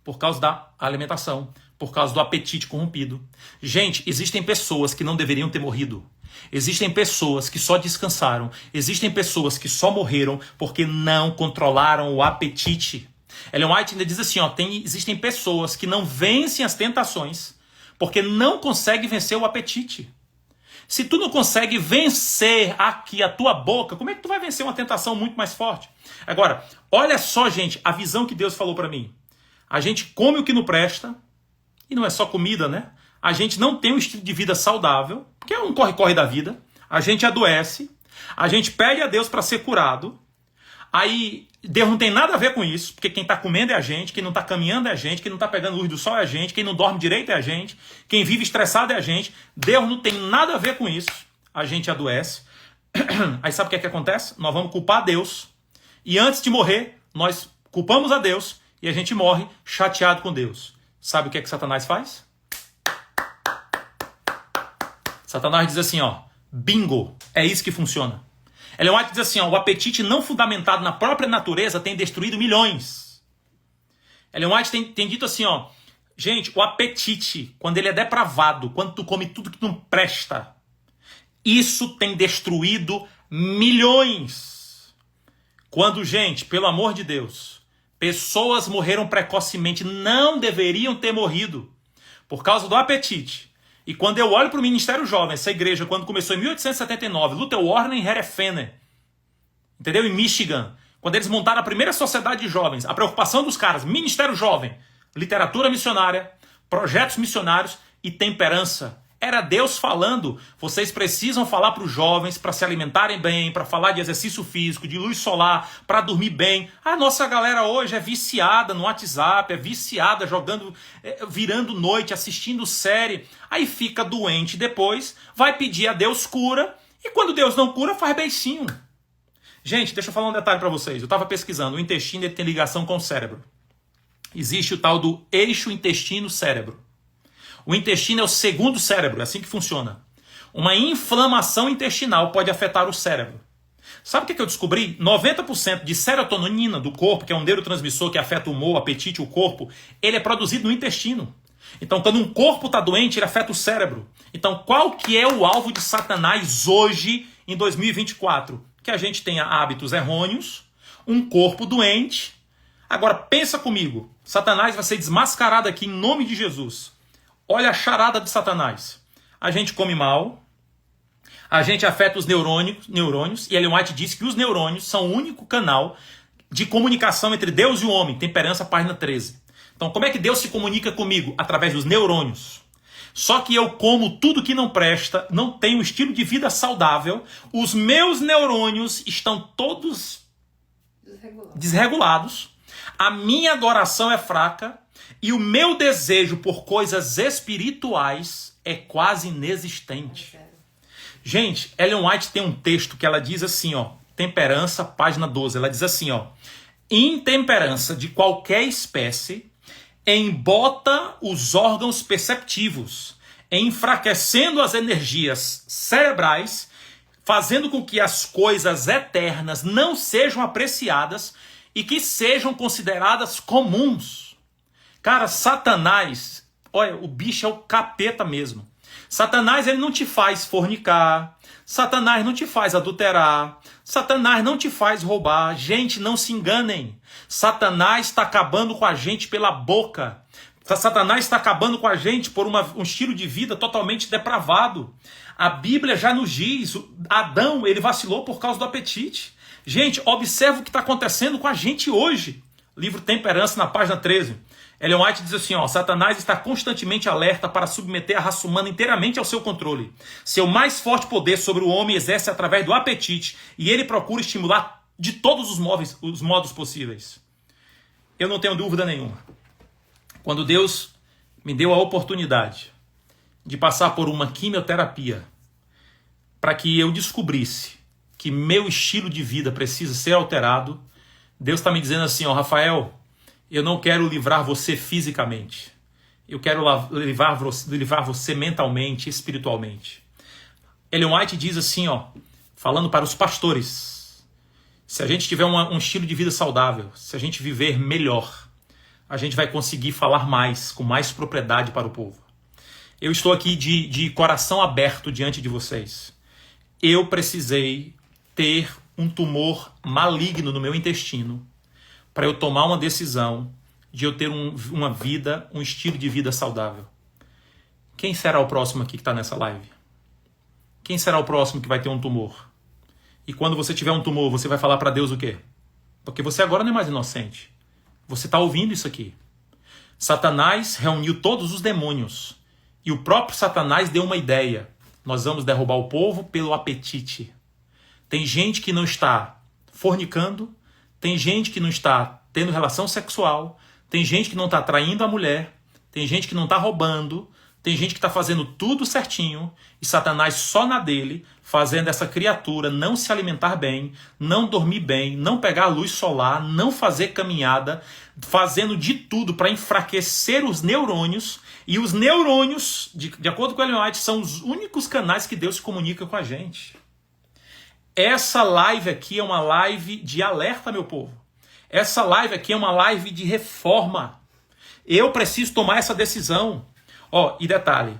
S1: Por causa da alimentação. Por causa do apetite corrompido. Gente, existem pessoas que não deveriam ter morrido. Existem pessoas que só descansaram. Existem pessoas que só morreram porque não controlaram o apetite. Ellen White ainda diz assim, ó, existem pessoas que não vencem as tentações porque não conseguem vencer o apetite. Se tu não consegue vencer aqui a tua boca, como é que tu vai vencer uma tentação muito mais forte? Agora, olha só, gente, a visão que Deus falou para mim. A gente come o que não presta, e não é só comida, né? A gente não tem um estilo de vida saudável, porque é um corre-corre da vida. A gente adoece, a gente pede a Deus para ser curado. Aí Deus não tem nada a ver com isso, porque quem está comendo é a gente, quem não está caminhando é a gente, quem não está pegando luz do sol é a gente, quem não dorme direito é a gente, quem vive estressado é a gente. Deus não tem nada a ver com isso. A gente adoece. Aí sabe o que acontece? Nós vamos culpar Deus. E antes de morrer, nós culpamos a Deus e a gente morre chateado com Deus. Sabe o que Satanás faz? Satanás diz assim, ó, bingo, é isso que funciona. Ellen White diz assim, ó, o apetite não fundamentado na própria natureza tem destruído milhões. Ellen White tem dito assim, ó, gente, o apetite, quando ele é depravado, quando tu come tudo que não presta, isso tem destruído milhões. Quando, gente, pelo amor de Deus, pessoas morreram precocemente, não deveriam ter morrido por causa do apetite. E quando eu olho para o Ministério Jovem, essa igreja, quando começou em 1879, Luther Warner e Harry Fenner, entendeu? Em Michigan, quando eles montaram a primeira sociedade de jovens, a preocupação dos caras, Ministério Jovem, literatura missionária, projetos missionários e temperança. Era Deus falando, vocês precisam falar para os jovens para se alimentarem bem, para falar de exercício físico, de luz solar, para dormir bem. A nossa galera hoje é viciada no WhatsApp, é viciada jogando, virando noite, assistindo série. Aí fica doente depois, vai pedir a Deus cura, e quando Deus não cura, faz beicinho. Gente, deixa eu falar um detalhe para vocês. Eu estava pesquisando, o intestino ele tem ligação com o cérebro. Existe o tal do eixo intestino-cérebro. O intestino é o segundo cérebro, é assim que funciona. Uma inflamação intestinal pode afetar o cérebro. Sabe o que eu descobri? 90% de serotonina do corpo, que é um neurotransmissor que afeta o humor, o apetite, o corpo, ele é produzido no intestino. Então, quando um corpo está doente, ele afeta o cérebro. Então, qual que é o alvo de Satanás hoje, em 2024? Que a gente tenha hábitos errôneos, um corpo doente. Agora, pensa comigo. Satanás vai ser desmascarado aqui em nome de Jesus. Olha a charada de Satanás. A gente come mal, a gente afeta os neurônios, e Ellen White diz que os neurônios são o único canal de comunicação entre Deus e o homem. Temperança, página 13. Então, como é que Deus se comunica comigo? Através dos neurônios. Só que eu como tudo que não presta, não tenho um estilo de vida saudável, os meus neurônios estão todos desregulados, a minha adoração é fraca, e o meu desejo por coisas espirituais é quase inexistente. Gente, Ellen White tem um texto que ela diz assim, ó, Temperança, página 12, ela diz assim, ó, intemperança de qualquer espécie embota os órgãos perceptivos, enfraquecendo as energias cerebrais, fazendo com que as coisas eternas não sejam apreciadas e que sejam consideradas comuns. Cara, Satanás, olha, o bicho é o capeta mesmo. Satanás, ele não te faz fornicar, Satanás não te faz adulterar, Satanás não te faz roubar. Gente, não se enganem. Satanás está acabando com a gente pela boca. Satanás está acabando com a gente por um estilo de vida totalmente depravado. A Bíblia já nos diz, Adão, ele vacilou por causa do apetite. Gente, observa o que está acontecendo com a gente hoje. Livro Temperança, na página 13. Ellen White diz assim, ó, Satanás está constantemente alerta para submeter a raça humana inteiramente ao seu controle. Seu mais forte poder sobre o homem exerce através do apetite e ele procura estimular de todos os modos possíveis. Eu não tenho dúvida nenhuma. Quando Deus me deu a oportunidade de passar por uma quimioterapia para que eu descobrisse que meu estilo de vida precisa ser alterado, Deus está me dizendo assim, ó, Rafael, eu não quero livrar você fisicamente. Eu quero livrar você mentalmente, espiritualmente. Ellen White diz assim, ó, falando para os pastores, se a gente tiver um estilo de vida saudável, se a gente viver melhor, a gente vai conseguir falar mais, com mais propriedade para o povo. Eu estou aqui de coração aberto diante de vocês. Eu precisei ter um tumor maligno no meu intestino para eu tomar uma decisão de eu ter uma vida, um estilo de vida saudável. Quem será o próximo aqui que está nessa live? Quem será o próximo que vai ter um tumor? E quando você tiver um tumor, você vai falar para Deus o quê? Porque você agora não é mais inocente. Você está ouvindo isso aqui. Satanás reuniu todos os demônios. E o próprio Satanás deu uma ideia. Nós vamos derrubar o povo pelo apetite. Tem gente que não está fornicando, tem gente que não está tendo relação sexual, tem gente que não está traindo a mulher, tem gente que não está roubando, tem gente que está fazendo tudo certinho e Satanás só na dele, fazendo essa criatura não se alimentar bem, não dormir bem, não pegar a luz solar, não fazer caminhada, fazendo de tudo para enfraquecer os neurônios. E os neurônios, de acordo com Ellen White, são os únicos canais que Deus se comunica com a gente. Essa live aqui é uma live de alerta, meu povo. Essa live aqui é uma live de reforma. Eu preciso tomar essa decisão. Ó, e detalhe,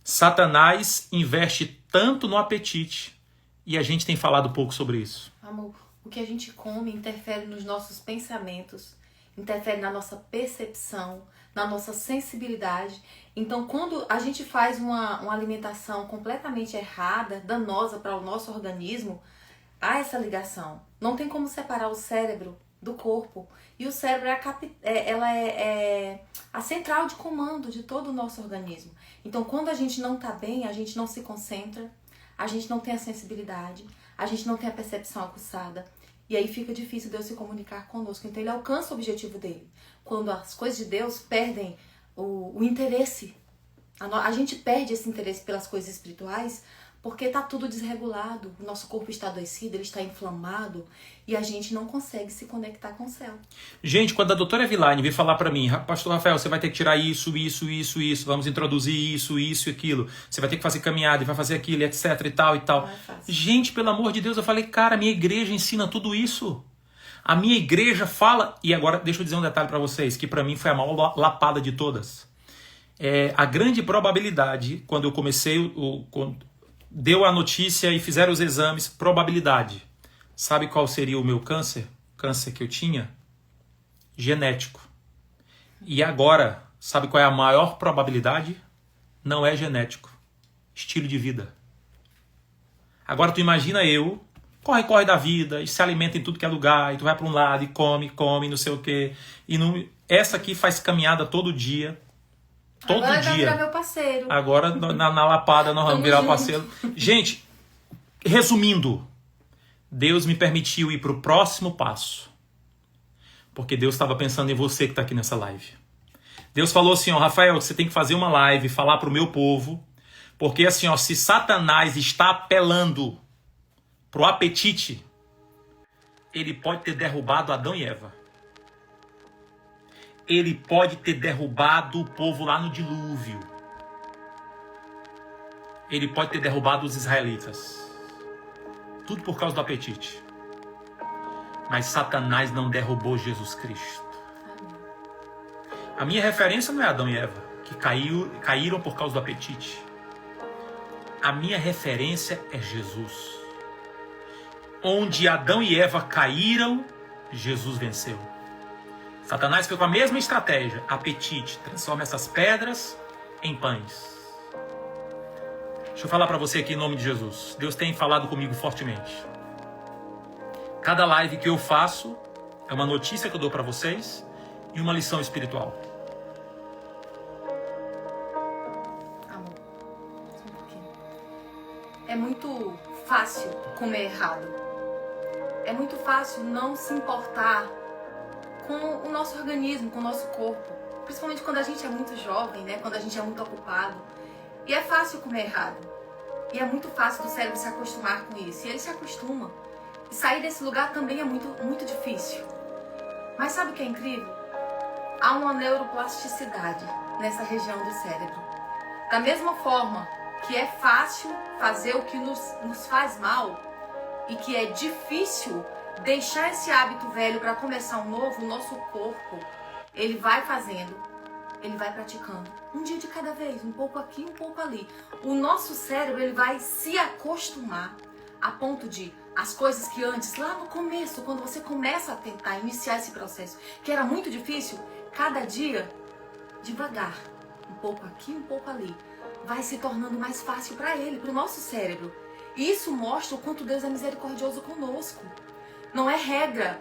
S1: Satanás investe tanto no apetite e a gente tem falado pouco sobre isso.
S2: Amor, o que a gente come interfere nos nossos pensamentos, interfere na nossa percepção, na nossa sensibilidade. Então, quando a gente faz uma alimentação completamente errada, danosa para o nosso organismo, há essa ligação. Não tem como separar o cérebro do corpo. E o cérebro é a central de comando de todo o nosso organismo. Então, quando a gente não está bem, a gente não se concentra, a gente não tem a sensibilidade, a gente não tem a percepção aguçada. E aí fica difícil Deus se comunicar conosco. Então, ele alcança o objetivo dele. Quando as coisas de Deus perdem o interesse, a gente perde esse interesse pelas coisas espirituais, porque está tudo desregulado, o nosso corpo está adoecido, ele está inflamado e a gente não consegue se conectar com o céu.
S1: Gente, quando a doutora Vilaine veio falar para mim, pastor Rafael, você vai ter que tirar isso, vamos introduzir isso e aquilo, você vai ter que fazer caminhada e vai fazer aquilo, etc e tal e tal.
S2: Não é fácil.
S1: Gente, pelo amor de Deus, eu falei, cara, a minha igreja ensina tudo isso. A minha igreja fala, e agora deixa eu dizer um detalhe para vocês, que para mim foi a maior lapada de todas. A grande probabilidade, quando eu comecei, deu a notícia e fizeram os exames, probabilidade. Sabe qual seria o meu câncer? Câncer que eu tinha? Genético. E agora, sabe qual é a maior probabilidade? Não é genético. Estilo de vida. Agora tu imagina eu, corre da vida, e se alimenta em tudo que é lugar, e tu vai para um lado e come, não sei o quê. Essa aqui faz caminhada todo dia. Todo
S2: agora
S1: dia.
S2: Vai virar meu parceiro.
S1: Agora na lapada nós vamos virar parceiro. Gente, resumindo, Deus me permitiu ir para o próximo passo. Porque Deus estava pensando em você que está aqui nessa live. Deus falou assim, ó, Rafael, você tem que fazer uma live, falar para o meu povo. Porque assim, ó, se Satanás está apelando para o apetite, ele pode ter derrubado Adão e Eva. Ele pode ter derrubado o povo lá no dilúvio. ele pode ter derrubado os israelitas. Tudo por causa do apetite. Mas Satanás não derrubou Jesus Cristo. A minha referência não é Adão e Eva, que caíram por causa do apetite. A minha referência é Jesus. Onde Adão e Eva caíram, Jesus venceu. Satanás foi com a mesma estratégia. Apetite. Transforma essas pedras em pães. Deixa eu falar para você aqui em nome de Jesus. Deus tem falado comigo fortemente. Cada live que eu faço é uma notícia que eu dou para vocês e uma lição espiritual.
S2: Amor, só um pouquinho. É muito fácil comer errado. É muito fácil não se importar com o nosso organismo, com o nosso corpo. Principalmente quando a gente é muito jovem, né? Quando a gente é muito ocupado. E é fácil comer errado. E é muito fácil do cérebro se acostumar com isso. E ele se acostuma. E sair desse lugar também é muito difícil. Mas sabe o que é incrível? Há uma neuroplasticidade nessa região do cérebro. Da mesma forma que é fácil fazer o que nos faz mal e que é difícil deixar esse hábito velho para começar um novo, o nosso corpo, ele vai fazendo, ele vai praticando. Um dia de cada vez, um pouco aqui, um pouco ali. O nosso cérebro, ele vai se acostumar a ponto de as coisas que antes, lá no começo, quando você começa a tentar iniciar esse processo, que era muito difícil, cada dia, devagar, um pouco aqui, um pouco ali, vai se tornando mais fácil para ele, para o nosso cérebro. E isso mostra o quanto Deus é misericordioso conosco. Não é regra,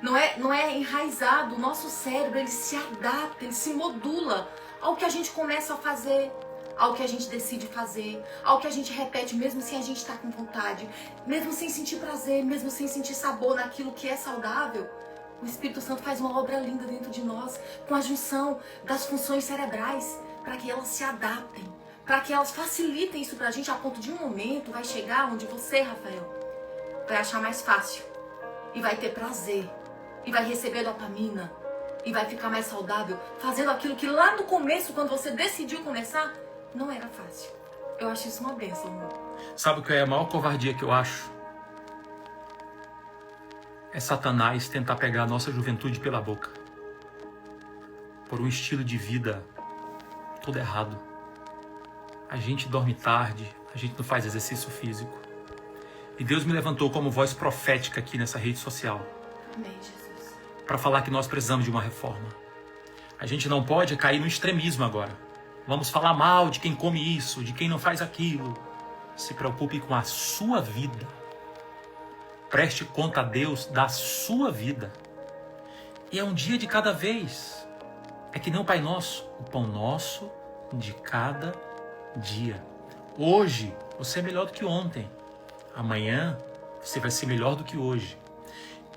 S2: não é enraizado. O nosso cérebro, ele se adapta, ele se modula ao que a gente começa a fazer, ao que a gente decide fazer, ao que a gente repete, mesmo sem a gente estar com vontade, mesmo sem sentir prazer, mesmo sem sentir sabor naquilo que é saudável. O Espírito Santo faz uma obra linda dentro de nós, com a junção das funções cerebrais, para que elas se adaptem, para que elas facilitem isso para a gente, a ponto de um momento vai chegar onde você, Rafael, vai achar mais fácil, e vai ter prazer, e vai receber dopamina, e vai ficar mais saudável, fazendo aquilo que lá no começo, quando você decidiu começar, não era fácil. Eu acho isso uma bênção, amor.
S1: Sabe o que é a maior covardia que eu acho? É Satanás tentar pegar a nossa juventude pela boca. Por um estilo de vida todo errado. A gente dorme tarde, a gente não faz exercício físico. E Deus me levantou como voz profética aqui nessa rede social.
S2: Amém, Jesus.
S1: Para falar que nós precisamos de uma reforma. A gente não pode cair no extremismo agora. Vamos falar mal de quem come isso, de quem não faz aquilo. Se preocupe com a sua vida. Preste conta a Deus da sua vida. E é um dia de cada vez. É que nem o Pai Nosso. O pão nosso de cada dia. Hoje você é melhor do que ontem. Amanhã você vai ser melhor do que hoje.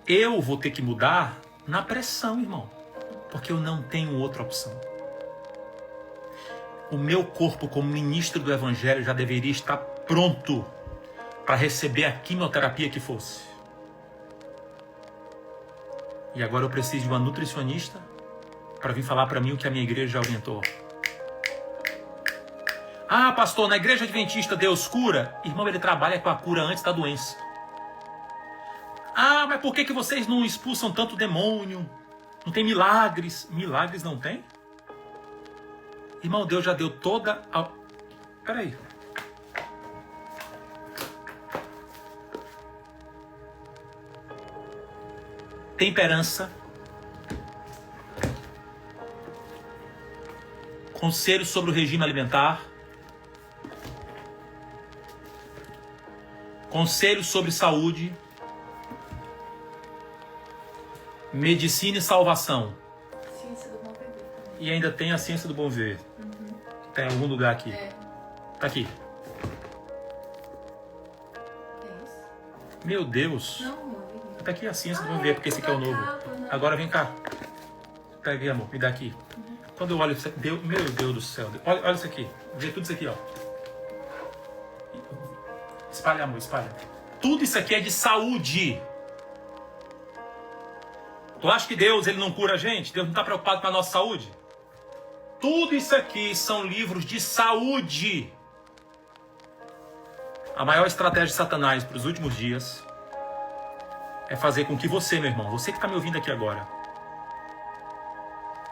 S1: Eu vou ter que mudar na pressão, irmão. Porque eu não tenho outra opção. O meu corpo, como ministro do Evangelho, já deveria estar pronto para receber a quimioterapia que fosse. E agora eu preciso de uma nutricionista para vir falar para mim o que a minha igreja já orientou. Ah, pastor, na igreja adventista Deus cura? Irmão, ele trabalha com a cura antes da doença. Ah, mas por que vocês não expulsam tanto demônio? Não tem milagres? Milagres não tem? Irmão, Deus já deu toda a... Peraí. Temperança. Conselho sobre o regime alimentar. Conselho sobre saúde. Medicina e salvação.
S2: Ciência do bom viver.
S1: E ainda tem a ciência do bom viver. Tá em algum lugar aqui. Tá aqui.
S2: É isso?
S1: Meu Deus.
S2: Não, amor.
S1: Tá aqui a ciência do bom viver, porque esse aqui é o novo. Agora vem cá. Pega aqui, amor. Me dá aqui. Quando eu olho isso aqui, meu Deus do céu. Olha isso aqui. Vê tudo isso aqui, ó. Espalha, amor, espalha. Tudo isso aqui é de saúde. Tu acha que Deus, ele não cura a gente? Deus não está preocupado com a nossa saúde? Tudo isso aqui são livros de saúde. A maior estratégia de Satanás para os últimos dias é fazer com que você, meu irmão, você que está me ouvindo aqui agora,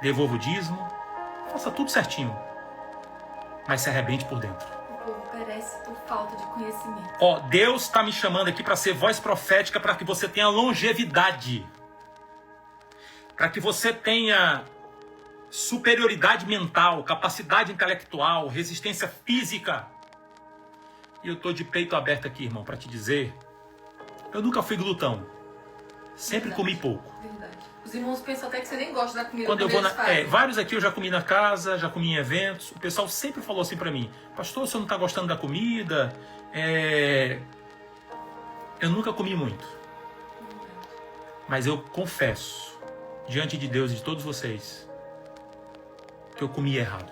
S1: devolva o dízimo, faça tudo certinho, mas se arrebente por dentro.
S2: O povo perece por falta de conhecimento.
S1: Ó, Deus está me chamando aqui para ser voz profética para que você tenha longevidade, para que você tenha superioridade mental, capacidade intelectual, resistência física. E eu tô de peito aberto aqui, irmão, para te dizer, eu nunca fui glutão. Sempre comi pouco.
S2: Verdade. Os irmãos pensam até que você nem gosta da comida.
S1: Quando eu vou vários aqui eu já comi na casa, já comi em eventos. O pessoal sempre falou assim para mim: pastor, você não tá gostando da comida? Eu nunca comi muito. Mas eu confesso, diante de Deus e de todos vocês, que eu comi errado.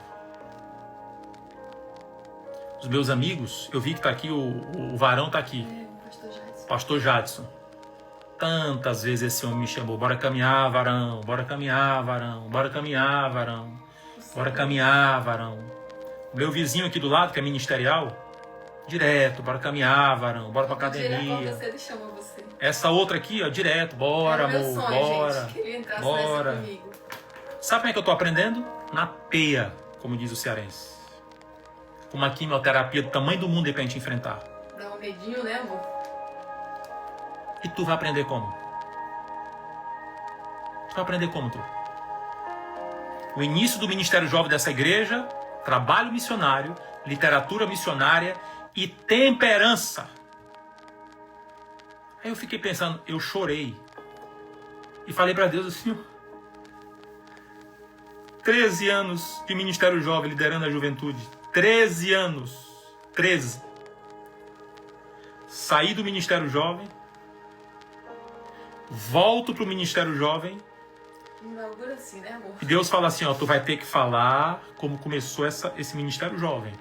S1: Os meus amigos, eu vi que tá aqui, o Varão tá aqui. Pastor Jadson. Tantas vezes esse homem me chamou: bora caminhar, Varão, bora caminhar, Varão, bora caminhar, Varão, bora caminhar, Varão. O meu vizinho aqui do lado, que é ministerial, direto: bora caminhar, Varão, bora pra academia.
S2: Ele chama você.
S1: Essa outra aqui, ó, direto: bora, amor,
S2: sonho,
S1: bora,
S2: gente, que ele entrasse
S1: bora.
S2: nessa comigo.
S1: Sabe como é que eu tô aprendendo? Na peia, como diz o cearense. Com uma quimioterapia do tamanho do mundo aí pra gente enfrentar.
S2: Dá um medinho, né, amor?
S1: E tu vai aprender como? Tu vai aprender como, tu? O início do Ministério Jovem dessa igreja, trabalho missionário, literatura missionária e temperança. Aí eu fiquei pensando, eu chorei. E falei para Deus assim: 13 anos de Ministério Jovem liderando a juventude. 13 anos. 13. Saí do Ministério Jovem. Volto pro Ministério Jovem.
S2: Inaugura assim, né, amor?
S1: E Deus fala assim: ó, tu vai ter que falar como começou esse Ministério Jovem.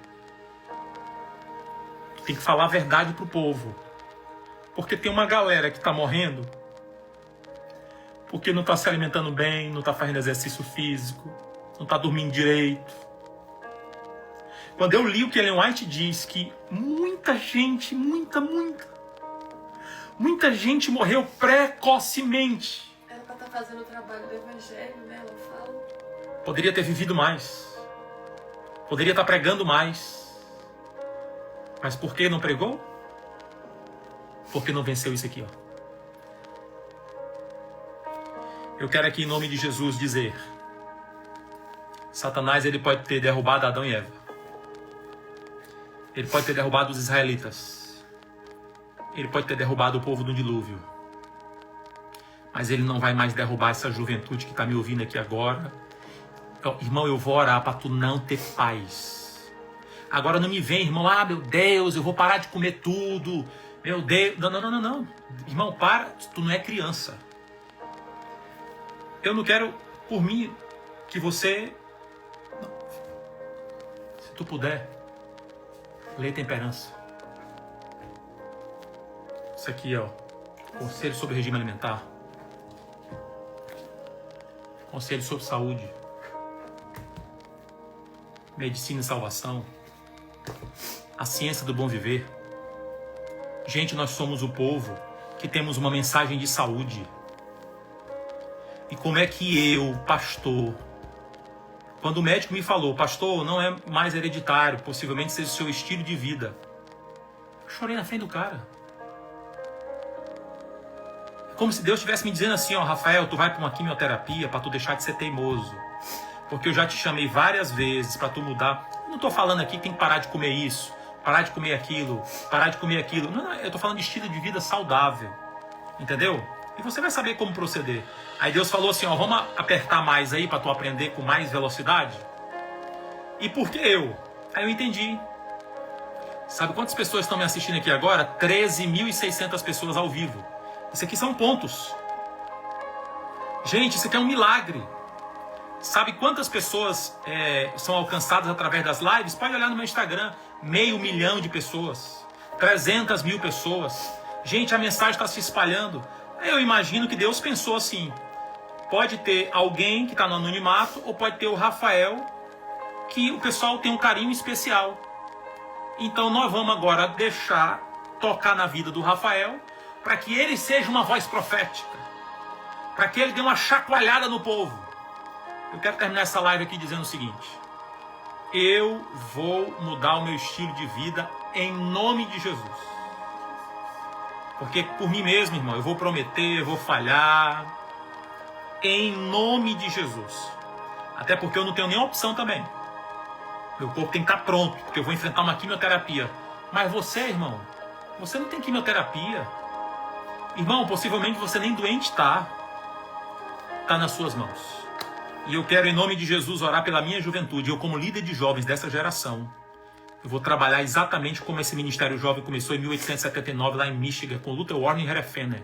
S1: Tu tem que falar a verdade pro povo. Porque tem uma galera que tá morrendo porque não tá se alimentando bem, não tá fazendo exercício físico, não tá dormindo direito. Quando eu li o que Ellen White diz, que muita gente, muita gente morreu precocemente.
S2: Ela tá fazendo o trabalho do evangelho, né? Ela fala.
S1: Poderia ter vivido mais. Poderia estar pregando mais. Mas por que não pregou? Porque não venceu isso aqui, ó. Eu quero aqui, em nome de Jesus, dizer: Satanás, ele pode ter derrubado Adão e Eva. Ele pode ter derrubado os israelitas. Ele pode ter derrubado o povo do dilúvio. Mas ele não vai mais derrubar essa juventude que está me ouvindo aqui agora. Irmão, eu vou orar para tu não ter paz. Agora não me vem, irmão: ah, meu Deus, eu vou parar de comer tudo. Meu Deus. Não. Irmão, para. Tu não é criança. Eu não quero, por mim, que você... Não. Se tu puder, lê Temperança. Isso aqui, ó. Conselho sobre regime alimentar. Conselho sobre saúde. Medicina e salvação. A ciência do bom viver. Gente, nós somos o povo que temos uma mensagem de saúde. E como é que eu, pastor, quando o médico me falou: pastor, não é mais hereditário, possivelmente seja o seu estilo de vida, eu chorei na frente do cara. É como se Deus estivesse me dizendo assim: ó, Rafael, tu vai para uma quimioterapia para tu deixar de ser teimoso. Porque eu já te chamei várias vezes para tu mudar. Eu não estou falando aqui que tem que parar de comer isso, parar de comer aquilo, parar de comer aquilo. Não, eu estou falando de estilo de vida saudável. Entendeu? E você vai saber como proceder. Aí Deus falou assim: ó, vamos apertar mais aí para tu aprender com mais velocidade. E por que eu? Aí eu entendi. Sabe quantas pessoas estão me assistindo aqui agora? 13.600 pessoas ao vivo. Isso aqui são pontos. Gente, isso aqui é um milagre. Sabe quantas pessoas são alcançadas através das lives? Pode olhar no meu Instagram. 500 mil de pessoas. 300 mil pessoas. Gente, a mensagem está se espalhando. Eu imagino que Deus pensou assim: pode ter alguém que está no anonimato, ou pode ter o Rafael, que o pessoal tem um carinho especial. Então nós vamos agora deixar tocar na vida do Rafael, para que ele seja uma voz profética, para que ele dê uma chacoalhada no povo. Eu quero terminar essa live aqui dizendo o seguinte: eu vou mudar o meu estilo de vida em nome de Jesus. Porque por mim mesmo, irmão, eu vou prometer, eu vou falhar, em nome de Jesus. Até porque eu não tenho nenhuma opção também. Meu corpo tem que estar pronto, porque eu vou enfrentar uma quimioterapia. Mas você, irmão, você não tem quimioterapia. Irmão, possivelmente você nem doente está. Está nas suas mãos. E eu quero, em nome de Jesus, orar pela minha juventude. Eu, como líder de jovens dessa geração, eu vou trabalhar exatamente como esse ministério jovem começou em 1879, lá em Michigan, com Luther Warren Herefener.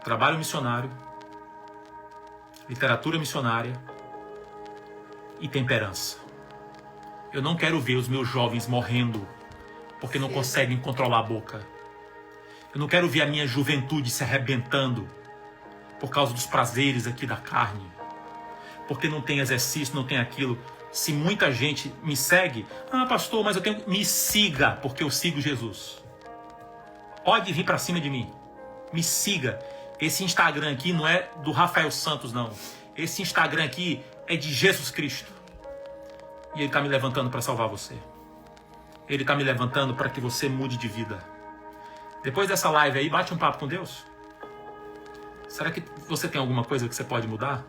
S1: Trabalho missionário, literatura missionária e temperança. Eu não quero ver os meus jovens morrendo porque não conseguem controlar a boca. Eu não quero ver a minha juventude se arrebentando por causa dos prazeres aqui da carne. Porque não tem exercício, não tem aquilo. Se muita gente me segue, pastor, mas eu tenho... Me siga, porque eu sigo Jesus. Pode vir para cima de mim. Me siga. Esse Instagram aqui não é do Rafael Santos, não. Esse Instagram aqui é de Jesus Cristo. E Ele está me levantando para salvar você. Ele está me levantando para que você mude de vida. Depois dessa live aí, bate um papo com Deus. Será que você tem alguma coisa que você pode mudar?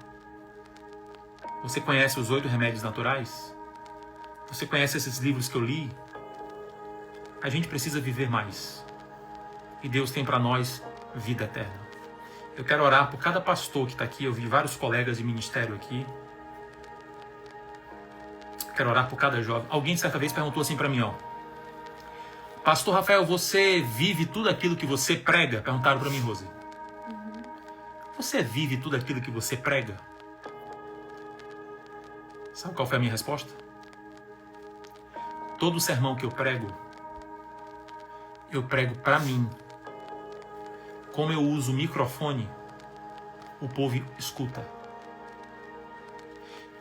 S1: Você conhece os 8 remédios naturais? Você conhece esses livros que eu li? A gente precisa viver mais. E Deus tem para nós vida eterna. Eu quero orar por cada pastor que está aqui. Eu vi vários colegas de ministério aqui. Quero orar por cada jovem. Alguém certa vez perguntou assim para mim, Pastor Rafael, você vive tudo aquilo que você prega? Perguntaram para mim, Rose. Você vive tudo aquilo que você prega? Sabe qual foi a minha resposta? Todo sermão que eu prego para mim. Como eu uso o microfone, o povo escuta.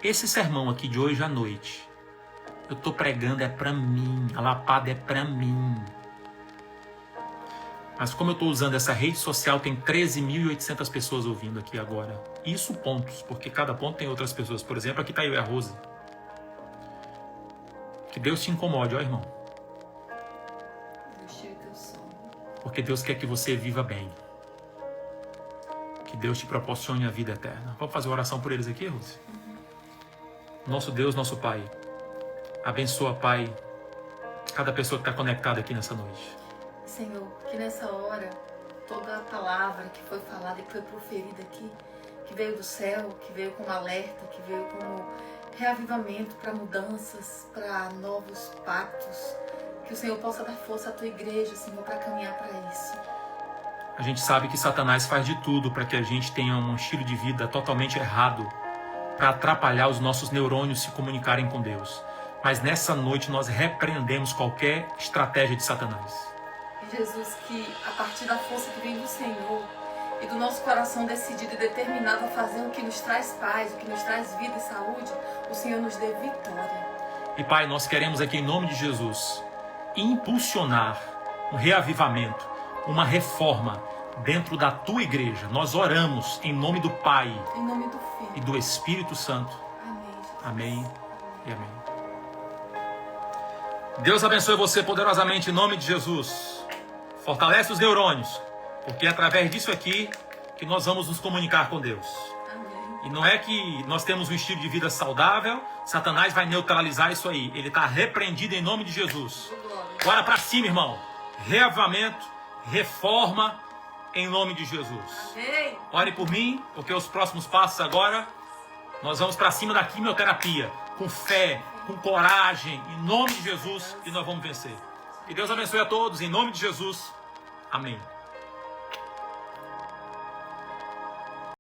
S1: Esse sermão aqui de hoje à noite, eu estou pregando é para mim, a lapada é para mim. Mas como eu estou usando essa rede social, tem 13.800 pessoas ouvindo aqui agora. Isso pontos, porque cada ponto tem outras pessoas. Por exemplo, aqui está eu e a Rose. Que Deus te incomode, irmão. Porque Deus quer que você viva bem. Que Deus te proporcione a vida eterna. Vamos fazer uma oração por eles aqui, Rose? Nosso Deus, nosso Pai. Abençoa, Pai, cada pessoa que está conectada aqui nessa noite.
S2: Senhor, que nessa hora, toda a palavra que foi falada e que foi proferida aqui, que veio do céu, que veio como alerta, que veio como reavivamento para mudanças, para novos pactos, que o Senhor possa dar força à tua igreja, Senhor, para caminhar para isso.
S1: A gente sabe que Satanás faz de tudo para que a gente tenha um estilo de vida totalmente errado, para atrapalhar os nossos neurônios se comunicarem com Deus. Mas nessa noite nós repreendemos qualquer estratégia de Satanás.
S2: Jesus, que a partir da força que vem do Senhor e do nosso coração decidido e determinado a fazer o que nos traz paz, o que nos traz vida e saúde, o Senhor nos dê vitória.
S1: E Pai, nós queremos aqui em nome de Jesus impulsionar um reavivamento, uma reforma dentro da Tua igreja. Nós oramos em nome do Pai,
S2: em nome do Filho
S1: e do Espírito Santo.
S2: Amém,
S1: amém e amém. Deus abençoe você poderosamente em nome de Jesus. Fortalece os neurônios, porque é através disso aqui que nós vamos nos comunicar com Deus.
S2: Amém.
S1: E não é que nós temos um estilo de vida saudável, Satanás vai neutralizar isso aí. Ele está repreendido em nome de Jesus. Bora para cima, irmão. Reavivamento, reforma em nome de Jesus.
S2: Amém.
S1: Ore por mim, porque os próximos passos agora, nós vamos para cima da quimioterapia, com fé, com coragem, em nome de Jesus, e nós vamos vencer. Que Deus abençoe a todos, em nome de Jesus. Amém.